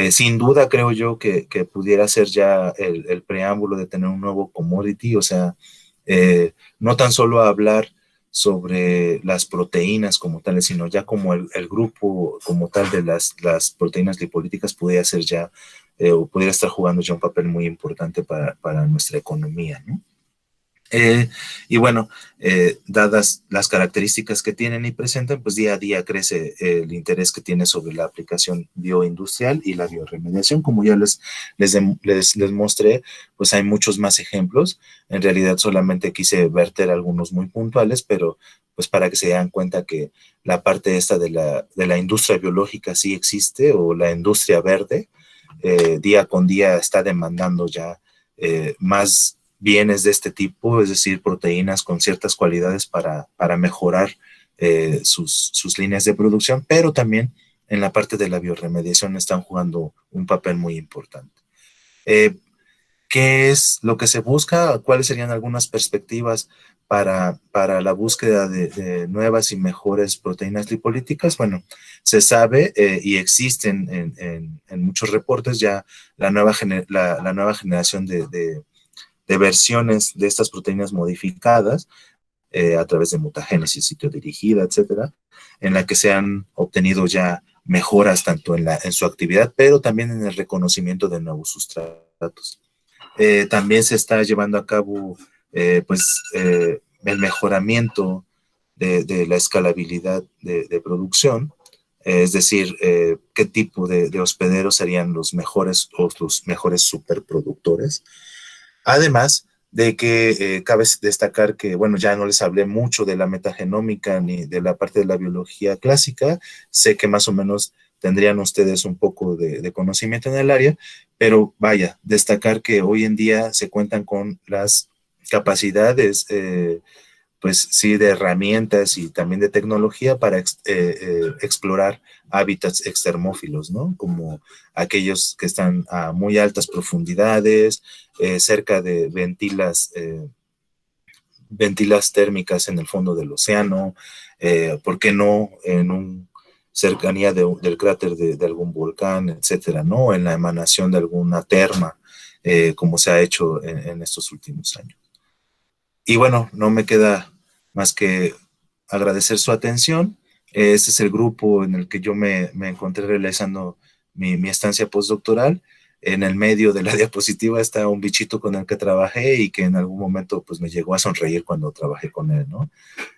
Sin duda creo yo que pudiera ser ya el preámbulo de tener un nuevo commodity, o sea, no tan solo hablar sobre las proteínas como tales, sino ya como el grupo como tal de las proteínas lipolíticas pudiera ser ya, o pudiera estar jugando ya un papel muy importante para nuestra economía, ¿no? Y bueno, dadas las características que tienen y presentan, pues día a día crece el interés que tiene sobre la aplicación bioindustrial y la bioremediación. Como ya les mostré, pues hay muchos más ejemplos. En realidad solamente quise verter algunos muy puntuales, pero pues para que se den cuenta que la parte esta de la industria biológica sí existe, o la industria verde, día con día está demandando ya más bienes de este tipo, es decir, proteínas con ciertas cualidades para mejorar sus líneas de producción, pero también en la parte de la bioremediación están jugando un papel muy importante. ¿Qué es lo que se busca? ¿Cuáles serían algunas perspectivas para la búsqueda de nuevas y mejores proteínas lipolíticas? Bueno, se sabe y existen en muchos reportes ya la nueva generación de versiones de estas proteínas modificadas a través de mutagénesis citodirigida, etcétera, en la que se han obtenido ya mejoras tanto en su actividad, pero también en el reconocimiento de nuevos sustratos. También se está llevando a cabo el mejoramiento de la escalabilidad de producción, es decir, qué tipo de hospederos serían los mejores o los mejores superproductores. Además de que cabe destacar que, bueno, ya no les hablé mucho de la metagenómica ni de la parte de la biología clásica, sé que más o menos tendrían ustedes un poco de conocimiento en el área, pero vaya, destacar que hoy en día se cuentan con las capacidades, pues sí, de herramientas y también de tecnología para explorar hábitats extermófilos, ¿no? Como aquellos que están a muy altas profundidades, cerca de ventilas térmicas en el fondo del océano, ¿por qué no en cercanía del cráter de algún volcán, etcétera, ¿no? En la emanación de alguna terma, como se ha hecho en estos últimos años. Y bueno, no me queda más que agradecer su atención. Este es el grupo en el que yo me encontré realizando mi estancia postdoctoral. En el medio de la diapositiva está un bichito con el que trabajé y que en algún momento pues me llegó a sonreír cuando trabajé con él, ¿no?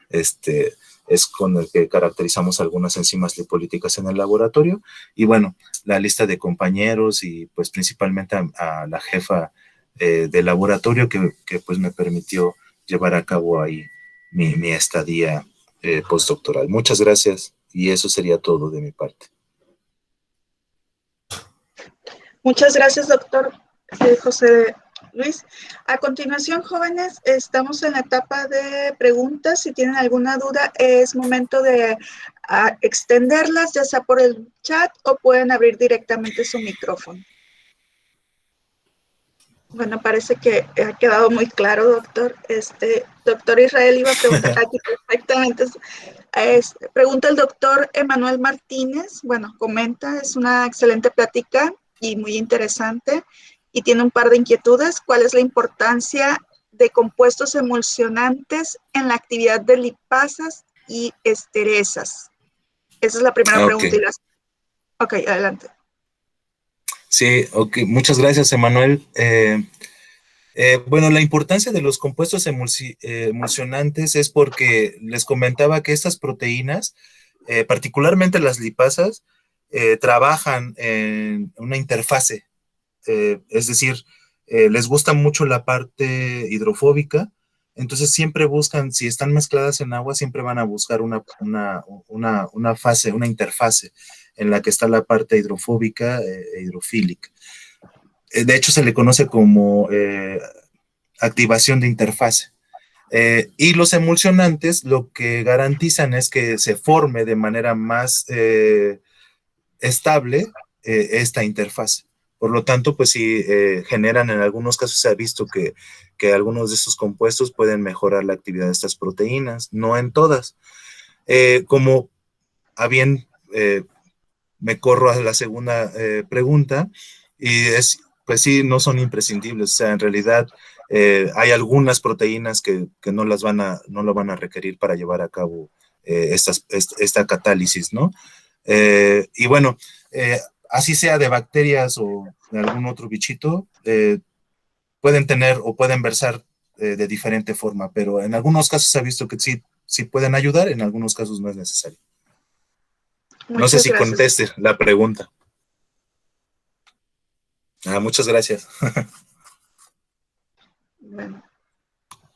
Es con el que caracterizamos algunas enzimas lipolíticas en el laboratorio. Y bueno, la lista de compañeros y pues principalmente a la jefa de laboratorio que pues me permitió llevar a cabo ahí mi estadía postdoctoral. Muchas gracias y eso sería todo de mi parte. Muchas gracias, doctor José Luis. A continuación, jóvenes, estamos en la etapa de preguntas. Si tienen alguna duda, es momento de extenderlas, ya sea por el chat o pueden abrir directamente su micrófono. Bueno, parece que ha quedado muy claro, doctor. Doctor Israel iba a preguntar aquí perfectamente. Pregunta el doctor Emanuel Martínez. Bueno, comenta, es una excelente plática y muy interesante y tiene un par de inquietudes. ¿Cuál es la importancia de compuestos emulsionantes en la actividad de lipasas y esterasas? Esa es la primera pregunta. Ok, adelante. Sí, ok, muchas gracias, Emanuel. Bueno, la importancia de los compuestos emulsionantes es porque les comentaba que estas proteínas, particularmente las lipasas, trabajan en una interfase, es decir, les gusta mucho la parte hidrofóbica, entonces siempre buscan, si están mezcladas en agua, siempre van a buscar una fase, una interfase en la que está la parte hidrofóbica e hidrofílica. De hecho, se le conoce como activación de interfase. Y los emulsionantes lo que garantizan es que se forme de manera más estable esta interfase. Por lo tanto, pues sí, generan, en algunos casos se ha visto que algunos de estos compuestos pueden mejorar la actividad de estas proteínas, no en todas. Como a bien me corro a la segunda pregunta, y es, pues sí, no son imprescindibles, o sea, en realidad hay algunas proteínas que no lo van a requerir para llevar a cabo esta catálisis, ¿no? Y bueno, así sea de bacterias o de algún otro bichito, pueden tener o pueden versar de diferente forma, pero en algunos casos se ha visto que sí pueden ayudar, en algunos casos no es necesario. No sé si conteste la pregunta. Muchas gracias. Bueno.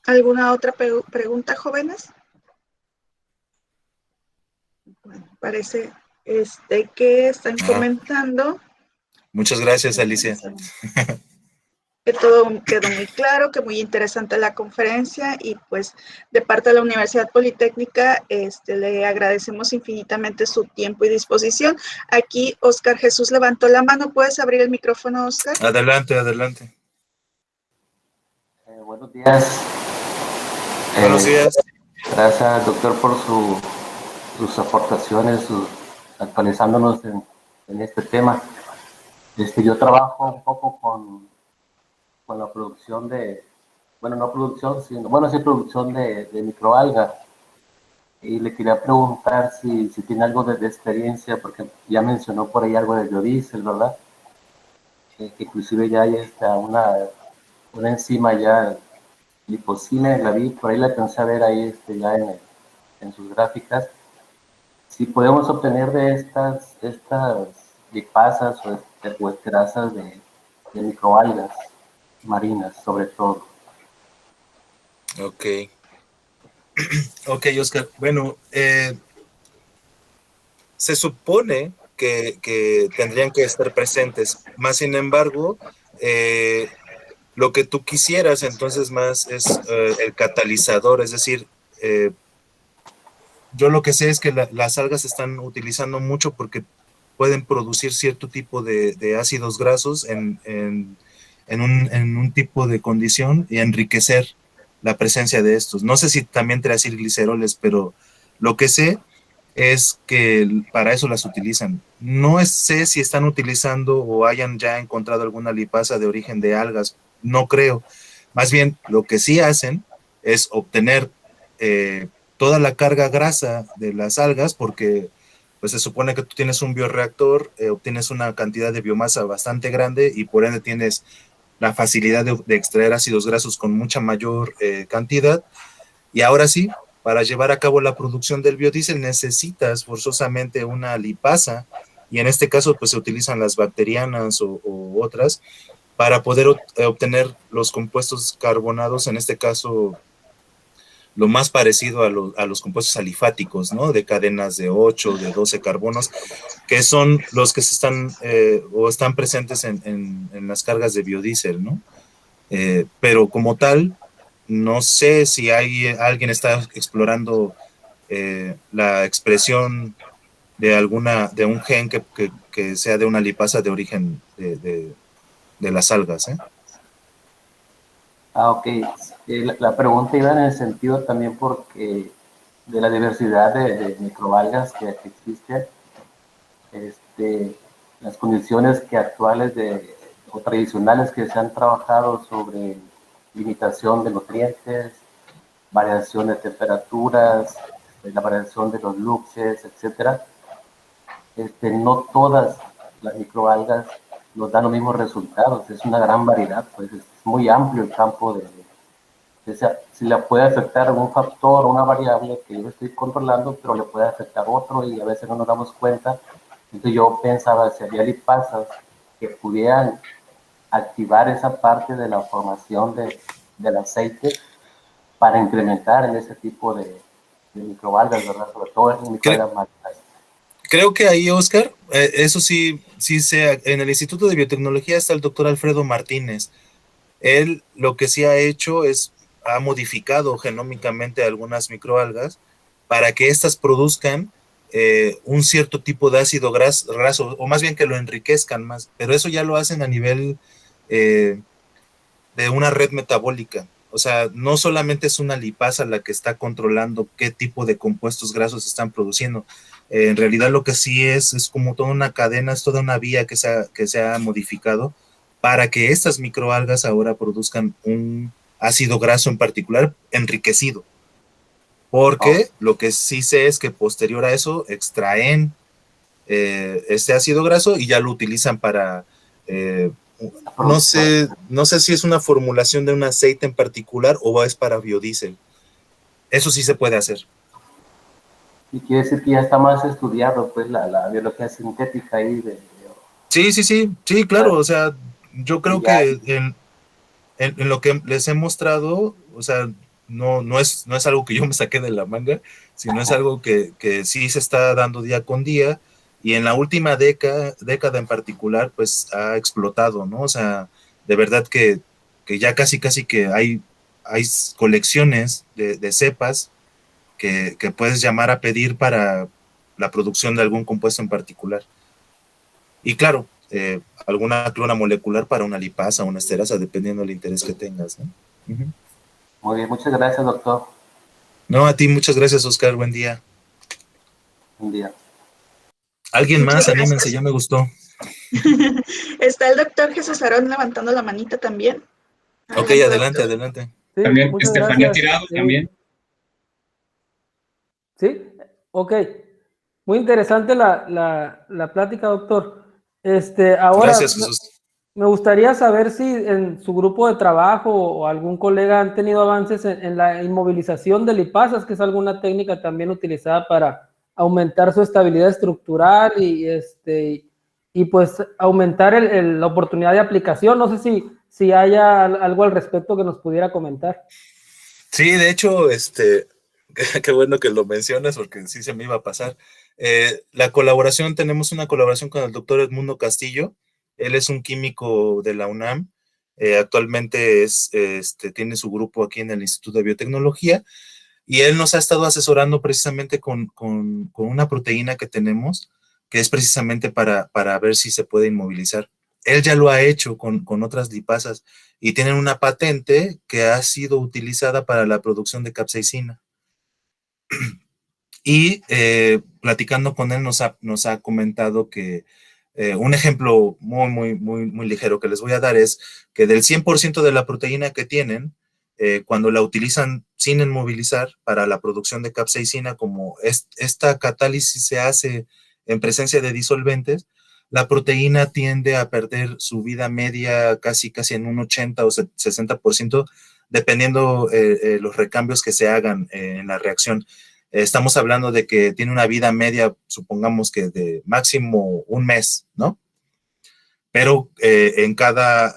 ¿Alguna otra pregunta, jóvenes? Bueno, parece que están comentando. Muchas gracias, Alicia. Que todo quedó muy claro, que muy interesante la conferencia y pues de parte de la Universidad Politécnica le agradecemos infinitamente su tiempo y disposición. Aquí Oscar Jesús levantó la mano. ¿Puedes abrir el micrófono, Oscar? Adelante, adelante. Buenos días. Buenos días. Gracias, doctor, por sus aportaciones, actualizándonos en este tema. Yo trabajo un poco con la producción no producción, sino, sí producción de microalgas. Y le quería preguntar si tiene algo de experiencia, porque ya mencionó por ahí algo de biodiesel, ¿verdad? Que inclusive ya hay una enzima ya, lipocine, la vi, por ahí la alcancé a ver ahí ya en sus gráficas. Si podemos obtener de estas lipasas o esterasas de microalgas marinas, sobre todo. Ok. Ok, Oscar. Bueno, se supone que tendrían que estar presentes, más sin embargo, lo que tú quisieras entonces más es el catalizador, es decir, yo lo que sé es que las algas se están utilizando mucho porque pueden producir cierto tipo de ácidos grasos en un tipo de condición y enriquecer la presencia de estos. No sé si también triacilgliceroles, pero lo que sé es que para eso las utilizan. No sé si están utilizando o hayan ya encontrado alguna lipasa de origen de algas, no creo. Más bien, lo que sí hacen es obtener toda la carga grasa de las algas, porque pues se supone que tú tienes un bioreactor, obtienes una cantidad de biomasa bastante grande y por ende tienes la facilidad de extraer ácidos grasos con mucha mayor cantidad. Y ahora sí, para llevar a cabo la producción del biodiesel necesitas forzosamente una lipasa, y en este caso pues se utilizan las bacterianas o otras, para poder obtener los compuestos carbonados, en este caso, lo más parecido a los compuestos alifáticos, ¿no? De cadenas de 8, de 12 carbonos, que son los que se están o están presentes en las cargas de biodiesel, ¿no? Pero como tal, no sé si alguien está explorando la expresión de un gen que sea de una lipasa de origen de las algas, ¿eh? Ah, ok. La pregunta iba en el sentido también porque de la diversidad de microalgas que existen, las condiciones que actuales o tradicionales que se han trabajado sobre limitación de nutrientes, variación de temperaturas, la variación de los luxes, etcétera. No todas las microalgas nos dan los mismos resultados, es una gran variedad, pues es muy amplio el campo si le puede afectar un factor o una variable que yo estoy controlando, pero le puede afectar otro y a veces no nos damos cuenta. Entonces yo pensaba, si había lipasas que pudieran activar esa parte de la formación del aceite para incrementar en ese tipo de microalgas, ¿verdad? Sobre todo en microalgas más. Creo que ahí, Oscar, eso sí sea, en el Instituto de Biotecnología está el doctor Alfredo Martínez. Él lo que sí ha hecho ha modificado genómicamente algunas microalgas para que éstas produzcan un cierto tipo de ácido graso, o más bien que lo enriquezcan más, pero eso ya lo hacen a nivel de una red metabólica. O sea, no solamente es una lipasa la que está controlando qué tipo de compuestos grasos están produciendo. En realidad lo que sí es como toda una cadena, es toda una vía que se ha modificado para que estas microalgas ahora produzcan un ácido graso en particular enriquecido. Porque lo que sí sé es que posterior a eso extraen este ácido graso y ya lo utilizan para, no sé si es una formulación de un aceite en particular o es para biodiesel. Eso sí se puede hacer. Y quiere decir que ya está más estudiado, pues, la biología sintética ahí Sí, claro, o sea, yo creo que en lo que les he mostrado, o sea, no es algo que yo me saqué de la manga, sino es algo que sí se está dando día con día, y en la última década en particular, pues ha explotado, ¿no? O sea, de verdad que ya casi que hay colecciones de cepas que puedes llamar a pedir para la producción de algún compuesto en particular. Y claro, alguna clona molecular para una lipasa o una esterasa, dependiendo del interés que tengas, ¿no? Uh-huh. Muy bien, muchas gracias, doctor. No, a ti, muchas gracias, Oscar, buen día. Buen día. ¿Alguien más? Anímense, ya me gustó. Está el doctor Jesús Aarón levantando la manita también. Ok, adelante. Sí, también gracias. Estefanía Tirado, también. Sí, ok. Muy interesante la plática, doctor. Ahora, Gracias, Jesús. me gustaría saber si en su grupo de trabajo o algún colega han tenido avances en la inmovilización de lipasas, que es alguna técnica también utilizada para aumentar su estabilidad estructural y pues aumentar la oportunidad de aplicación. No sé si haya algo al respecto que nos pudiera comentar. Sí, de hecho, qué bueno que lo mencionas porque sí se me iba a pasar. Tenemos una colaboración con el doctor Edmundo Castillo. Él es un químico de la UNAM. Actualmente tiene su grupo aquí en el Instituto de Biotecnología y él nos ha estado asesorando precisamente con una proteína que tenemos que es precisamente para ver si se puede inmovilizar. Él ya lo ha hecho con otras lipasas y tienen una patente que ha sido utilizada para la producción de capsaicina. Y platicando con él nos ha comentado que un ejemplo muy ligero que les voy a dar es que del 100% de la proteína que tienen, cuando la utilizan sin inmovilizar para la producción de capsaicina, como esta catálisis se hace en presencia de disolventes, la proteína tiende a perder su vida media casi en un 80 o 60%, dependiendo los recambios que se hagan en la reacción. Estamos hablando de que tiene una vida media, supongamos que de máximo un mes, ¿no? pero en cada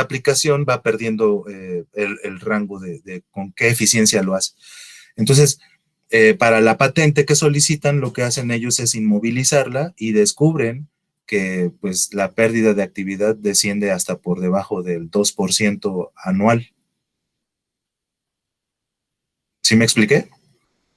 aplicación va perdiendo el rango de con qué eficiencia lo hace. Entonces, para la patente que solicitan, lo que hacen ellos es inmovilizarla y descubren que pues la pérdida de actividad desciende hasta por debajo del 2% anual. ¿Sí me expliqué?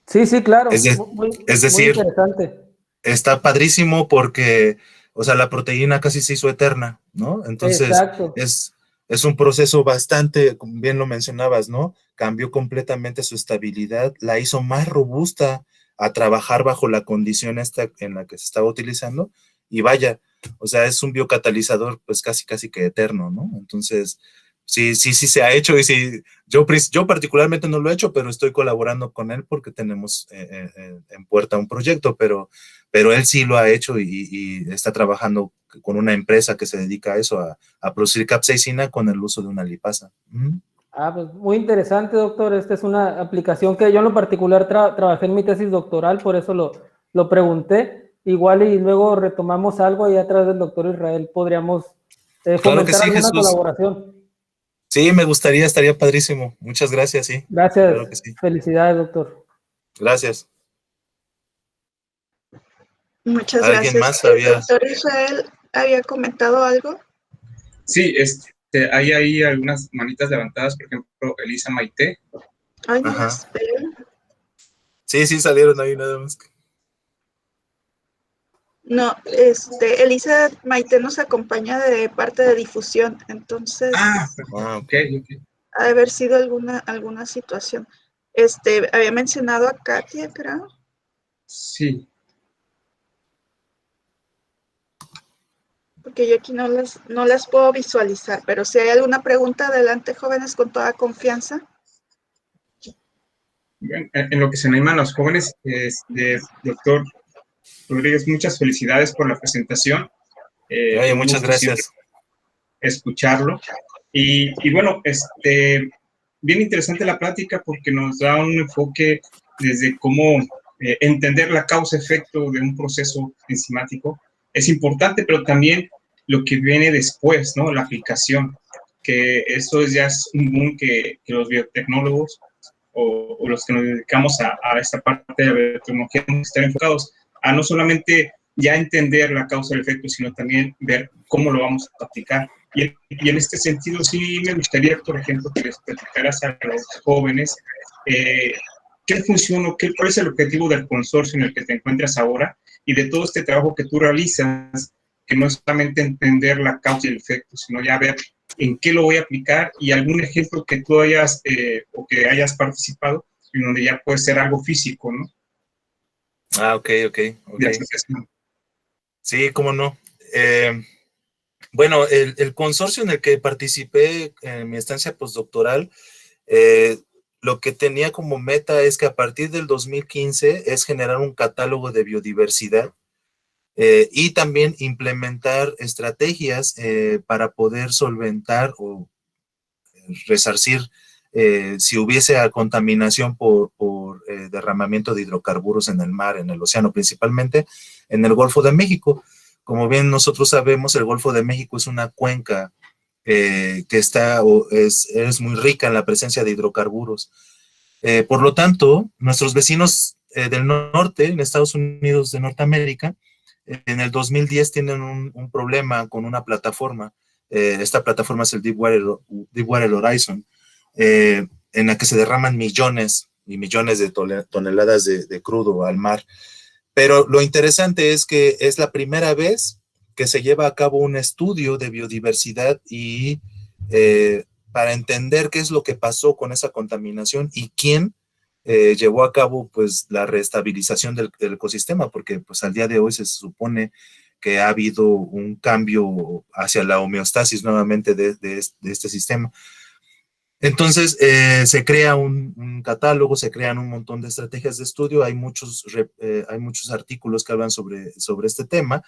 Sí, sí, claro. Es Muy decir, interesante. está padrísimo porque, o sea, la proteína casi se hizo eterna, ¿no? Entonces, Exacto. es un proceso bastante, como bien lo mencionabas, ¿no? Cambió completamente su estabilidad, la hizo más robusta a trabajar bajo la condición esta en la que se estaba utilizando, y vaya, o sea, es un biocatalizador, pues casi que eterno, ¿no? Entonces, sí se ha hecho, y sí, yo particularmente no lo he hecho, pero estoy colaborando con él porque tenemos en puerta un proyecto, pero él sí lo ha hecho y está trabajando con una empresa que se dedica a eso, a producir capsaicina con el uso de una lipasa. Pues muy interesante, doctor. Esta es una aplicación que yo en lo particular trabajé en mi tesis doctoral, por eso lo pregunté. Igual y luego retomamos algo ahí a través del doctor Israel. Podríamos Claro que fomentar sí, alguna Jesús. colaboración. Sí, me gustaría, estaría padrísimo. Muchas gracias, sí. Gracias. Claro que sí. Felicidades, doctor. Gracias. Muchas ¿Alguien gracias. más ¿El había? doctor Israel había comentado algo? Sí, hay ahí algunas manitas levantadas, por ejemplo, Elisa Maite. Ay, no Ajá. las veo. Sí, salieron ahí nada más. No, Elisa Maite nos acompaña de parte de difusión, entonces Ok. ha de haber sido alguna situación. Había mencionado a Katia, creo. Sí. Porque yo aquí no las puedo visualizar, pero si hay alguna pregunta, adelante, jóvenes, con toda confianza. En lo que se animan los jóvenes, doctor Rodríguez, muchas felicidades por la presentación. Oye, Un muchas gusto siempre gracias. escucharlo. Y bueno, bien interesante la plática porque nos da un enfoque desde cómo entender la causa-efecto de un proceso enzimático. Es importante, pero también lo que viene después, ¿no? La aplicación, que eso ya es un boom que los biotecnólogos o los que nos dedicamos a esta parte de la biotecnología tenemos que estar enfocados a no solamente ya entender la causa del efecto, sino también ver cómo lo vamos a aplicar. Y en este sentido sí me gustaría, por ejemplo, que les platicaras a los jóvenes qué función o cuál es el objetivo del consorcio en el que te encuentras ahora y de todo este trabajo que tú realizas, que no es solamente entender la causa y el efecto, sino ya ver en qué lo voy a aplicar y algún ejemplo que tú hayas o que hayas participado en donde ya puede ser algo físico, ¿no? Ok. De asociación. Sí, cómo no. Bueno, el consorcio en el que participé en mi estancia postdoctoral, lo que tenía como meta es que a partir del 2015 es generar un catálogo de biodiversidad y también implementar estrategias para poder solventar o resarcir si hubiese contaminación por derramamiento de hidrocarburos en el mar, en el océano, principalmente en el Golfo de México. Como bien nosotros sabemos, el Golfo de México es una cuenca que es muy rica en la presencia de hidrocarburos. Por lo tanto, nuestros vecinos del norte, en Estados Unidos de Norteamérica, en el 2010 tienen un problema con una plataforma. Esta plataforma es el Deepwater Horizon, en la que se derraman millones y millones de toneladas de crudo al mar. Pero lo interesante es que es la primera vez que se lleva a cabo un estudio de biodiversidad y para entender qué es lo que pasó con esa contaminación y quién llevó a cabo pues la reestabilización del ecosistema, porque pues al día de hoy se supone que ha habido un cambio hacia la homeostasis nuevamente de este sistema. Entonces, se crea un catálogo, se crean un montón de estrategias de estudio, hay muchos artículos que hablan sobre este tema,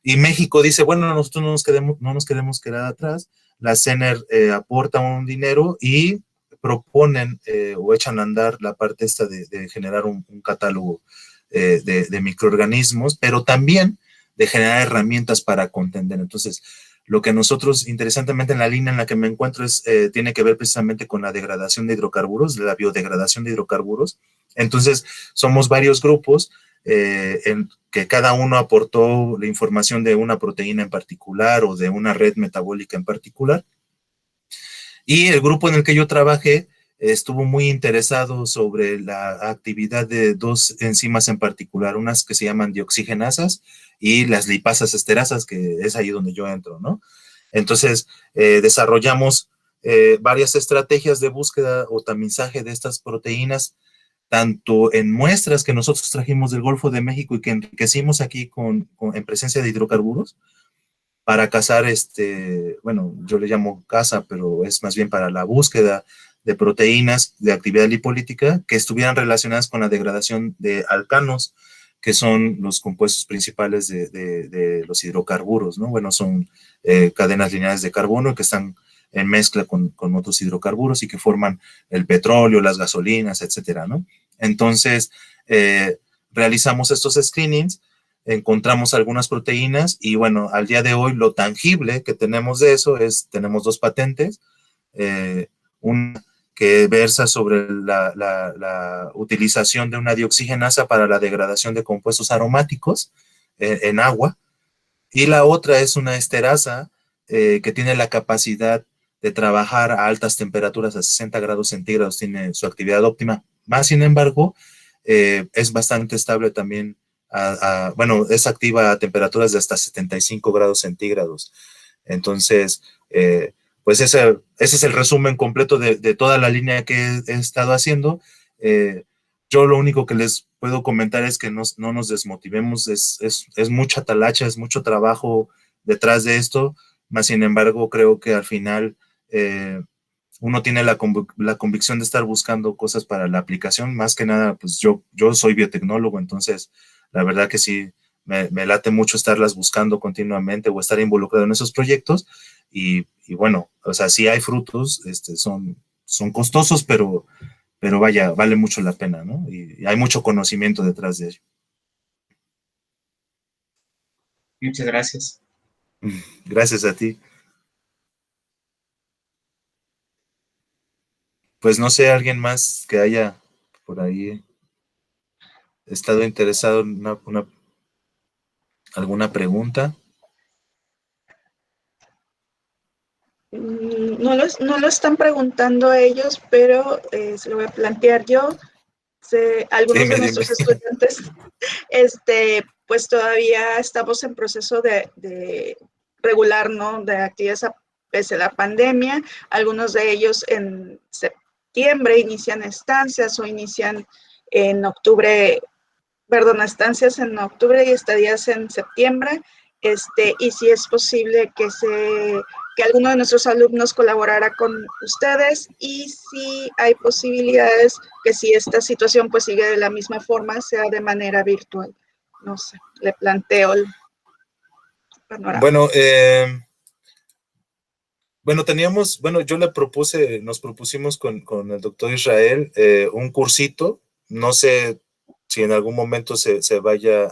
y México dice, bueno, nosotros no nos queremos quedar atrás, la CENER aporta un dinero y proponen o echan a andar la parte esta de generar un catálogo de microorganismos, pero también de generar herramientas para contender. Entonces, lo que nosotros, interesantemente, en la línea en la que me encuentro, tiene que ver precisamente con la degradación de hidrocarburos, de la biodegradación de hidrocarburos. Entonces, somos varios grupos en que cada uno aportó la información de una proteína en particular o de una red metabólica en particular. Y el grupo en el que yo trabajé estuvo muy interesado sobre la actividad de dos enzimas en particular, unas que se llaman dioxigenasas y las lipasas esterasas, que es ahí donde yo entro, ¿no? Entonces, desarrollamos varias estrategias de búsqueda o tamizaje de estas proteínas, tanto en muestras que nosotros trajimos del Golfo de México y que enriquecimos aquí en presencia de hidrocarburos, para cazar, bueno, yo le llamo caza, pero es más bien para la búsqueda de proteínas de actividad lipolítica que estuvieran relacionadas con la degradación de alcanos, que son los compuestos principales de los hidrocarburos, ¿no? Bueno, son cadenas lineales de carbono que están en mezcla con otros hidrocarburos y que forman el petróleo, las gasolinas, etcétera, ¿no? Entonces, realizamos estos screenings, encontramos algunas proteínas y bueno, al día de hoy lo tangible que tenemos de eso tenemos dos patentes, una que versa sobre la utilización de una dioxigenasa para la degradación de compuestos aromáticos en agua, y la otra es una esterasa que tiene la capacidad de trabajar a altas temperaturas, a 60 grados centígrados, tiene su actividad óptima, más sin embargo, es bastante estable también. Bueno, es activa a temperaturas de hasta 75 grados centígrados. Entonces, pues ese es el resumen completo de toda la línea que he estado haciendo. Yo lo único que les puedo comentar es que no nos desmotivemos, es mucha talacha, es mucho trabajo detrás de esto, más sin embargo, creo que al final uno tiene la convicción de estar buscando cosas para la aplicación. Más que nada, pues yo soy biotecnólogo, entonces la verdad que sí, me late mucho estarlas buscando continuamente o estar involucrado en esos proyectos. Y bueno, o sea, sí hay frutos, son costosos, pero vaya, vale mucho la pena, ¿no? Y hay mucho conocimiento detrás de ello. Muchas gracias. Gracias a ti. Pues no sé, alguien más que haya por ahí estado interesado en alguna pregunta. No lo están preguntando ellos, pero se lo voy a plantear yo. Algunos de nuestros estudiantes, pues todavía estamos en proceso de regular, ¿no? De actividades pese a la pandemia. Algunos de ellos en septiembre inician estancias o inician en octubre, estancias en octubre y estadías en septiembre. Y si es posible que alguno de nuestros alumnos colaborara con ustedes, y si hay posibilidades que si esta situación pues sigue de la misma forma, sea de manera virtual. No sé, le planteo el panorama. Bueno, yo nos propusimos con el doctor Israel un cursito, no sé si en algún momento se vaya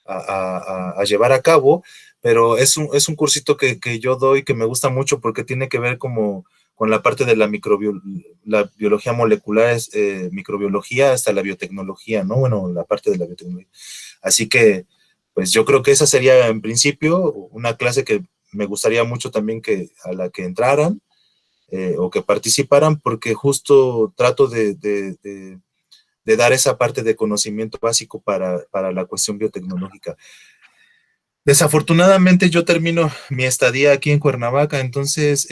a llevar a cabo, pero es un cursito que yo doy que me gusta mucho porque tiene que ver como con la parte de la biología molecular, microbiología hasta la biotecnología, ¿no? Bueno, la parte de la biotecnología. Así que, pues yo creo que esa sería en principio una clase que me gustaría mucho también a la que entraran o que participaran, porque justo trato de dar esa parte de conocimiento básico para la cuestión biotecnológica. Desafortunadamente yo termino mi estadía aquí en Cuernavaca, entonces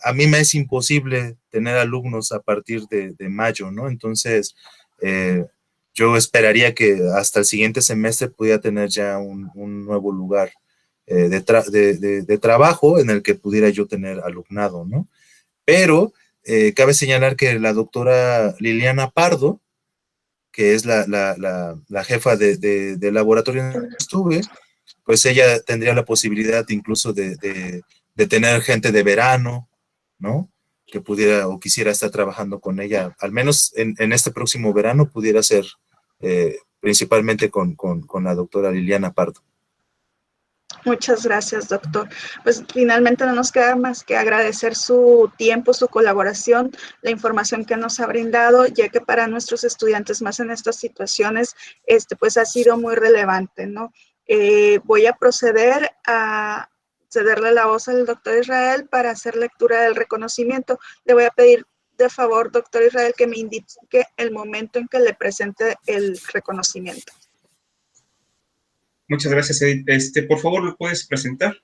a mí me es imposible tener alumnos a partir de mayo, ¿no? Entonces yo esperaría que hasta el siguiente semestre pudiera tener ya un nuevo lugar de trabajo en el que pudiera yo tener alumnado, ¿no? Pero cabe señalar que la doctora Liliana Pardo, que es la jefa de laboratorio en el que estuve, pues ella tendría la posibilidad incluso de tener gente de verano, ¿no? Que pudiera o quisiera estar trabajando con ella, al menos en este próximo verano pudiera ser principalmente con la doctora Liliana Pardo. Muchas gracias, doctor. Pues finalmente no nos queda más que agradecer su tiempo, su colaboración, la información que nos ha brindado, ya que para nuestros estudiantes más en estas situaciones, pues ha sido muy relevante, ¿no? Voy a proceder a cederle la voz al doctor Israel para hacer lectura del reconocimiento. Le voy a pedir de favor, doctor Israel, que me indique el momento en que le presente el reconocimiento. Muchas gracias, Edith. Por favor, ¿lo puedes presentar?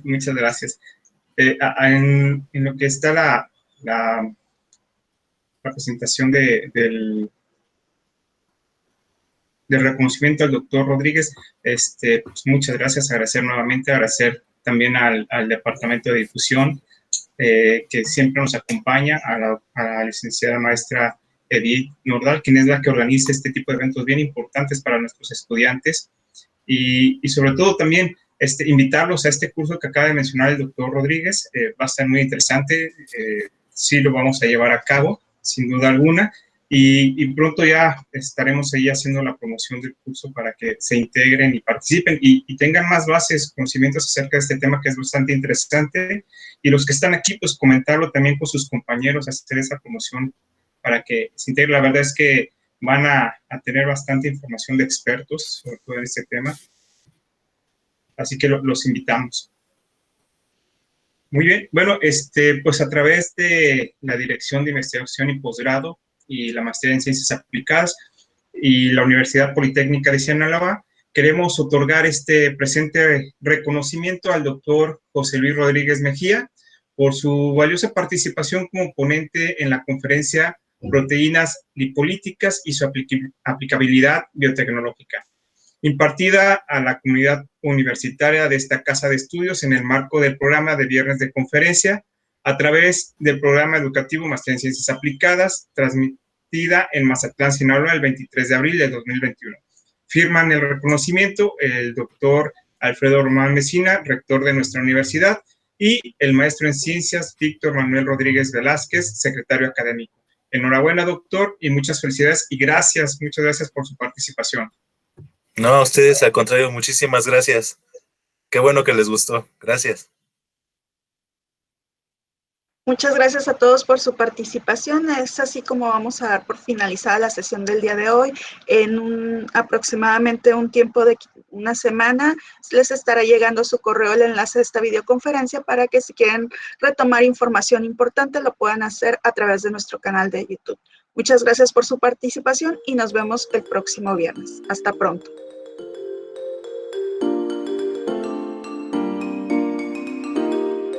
Muchas gracias. En lo que está la presentación del reconocimiento al doctor Rodríguez, pues muchas gracias. Agradecer también al Departamento de Difusión, que siempre nos acompaña, a la licenciada maestra Edith Nordal, quien es la que organiza este tipo de eventos bien importantes para nuestros estudiantes, y sobre todo también invitarlos a este curso que acaba de mencionar el doctor Rodríguez. Va a estar muy interesante, sí lo vamos a llevar a cabo, sin duda alguna, y pronto ya estaremos ahí haciendo la promoción del curso para que se integren y participen y tengan más bases, conocimientos acerca de este tema que es bastante interesante, y los que están aquí, pues comentarlo también con sus compañeros, hacer esa promoción para que se integre. La verdad es que van a tener bastante información de expertos sobre todo en este tema. Así que los invitamos. Muy bien. Bueno, pues a través de la Dirección de Investigación y Posgrado y la Maestría en Ciencias Aplicadas y la Universidad Politécnica de Sinaloa, queremos otorgar este presente reconocimiento al doctor José Luis Rodríguez Mejía por su valiosa participación como ponente en la conferencia Proteínas lipolíticas y su aplicabilidad biotecnológica, impartida a la comunidad universitaria de esta casa de estudios en el marco del programa de Viernes de Conferencia, a través del programa educativo Maestría en Ciencias Aplicadas, transmitida en Mazatlán, Sinaloa, el 23 de abril de 2021. Firman el reconocimiento el doctor Alfredo Román Mesina, rector de nuestra universidad, y el maestro en ciencias Víctor Manuel Rodríguez Velázquez, secretario académico. Enhorabuena, doctor, y muchas felicidades y gracias, muchas gracias por su participación. No, a ustedes, al contrario, muchísimas gracias. Qué bueno que les gustó. Gracias. Muchas gracias a todos por su participación. Es así como vamos a dar por finalizada la sesión del día de hoy. En aproximadamente un tiempo de una semana les estará llegando a su correo el enlace de esta videoconferencia para que si quieren retomar información importante lo puedan hacer a través de nuestro canal de YouTube. Muchas gracias por su participación y nos vemos el próximo viernes. Hasta pronto.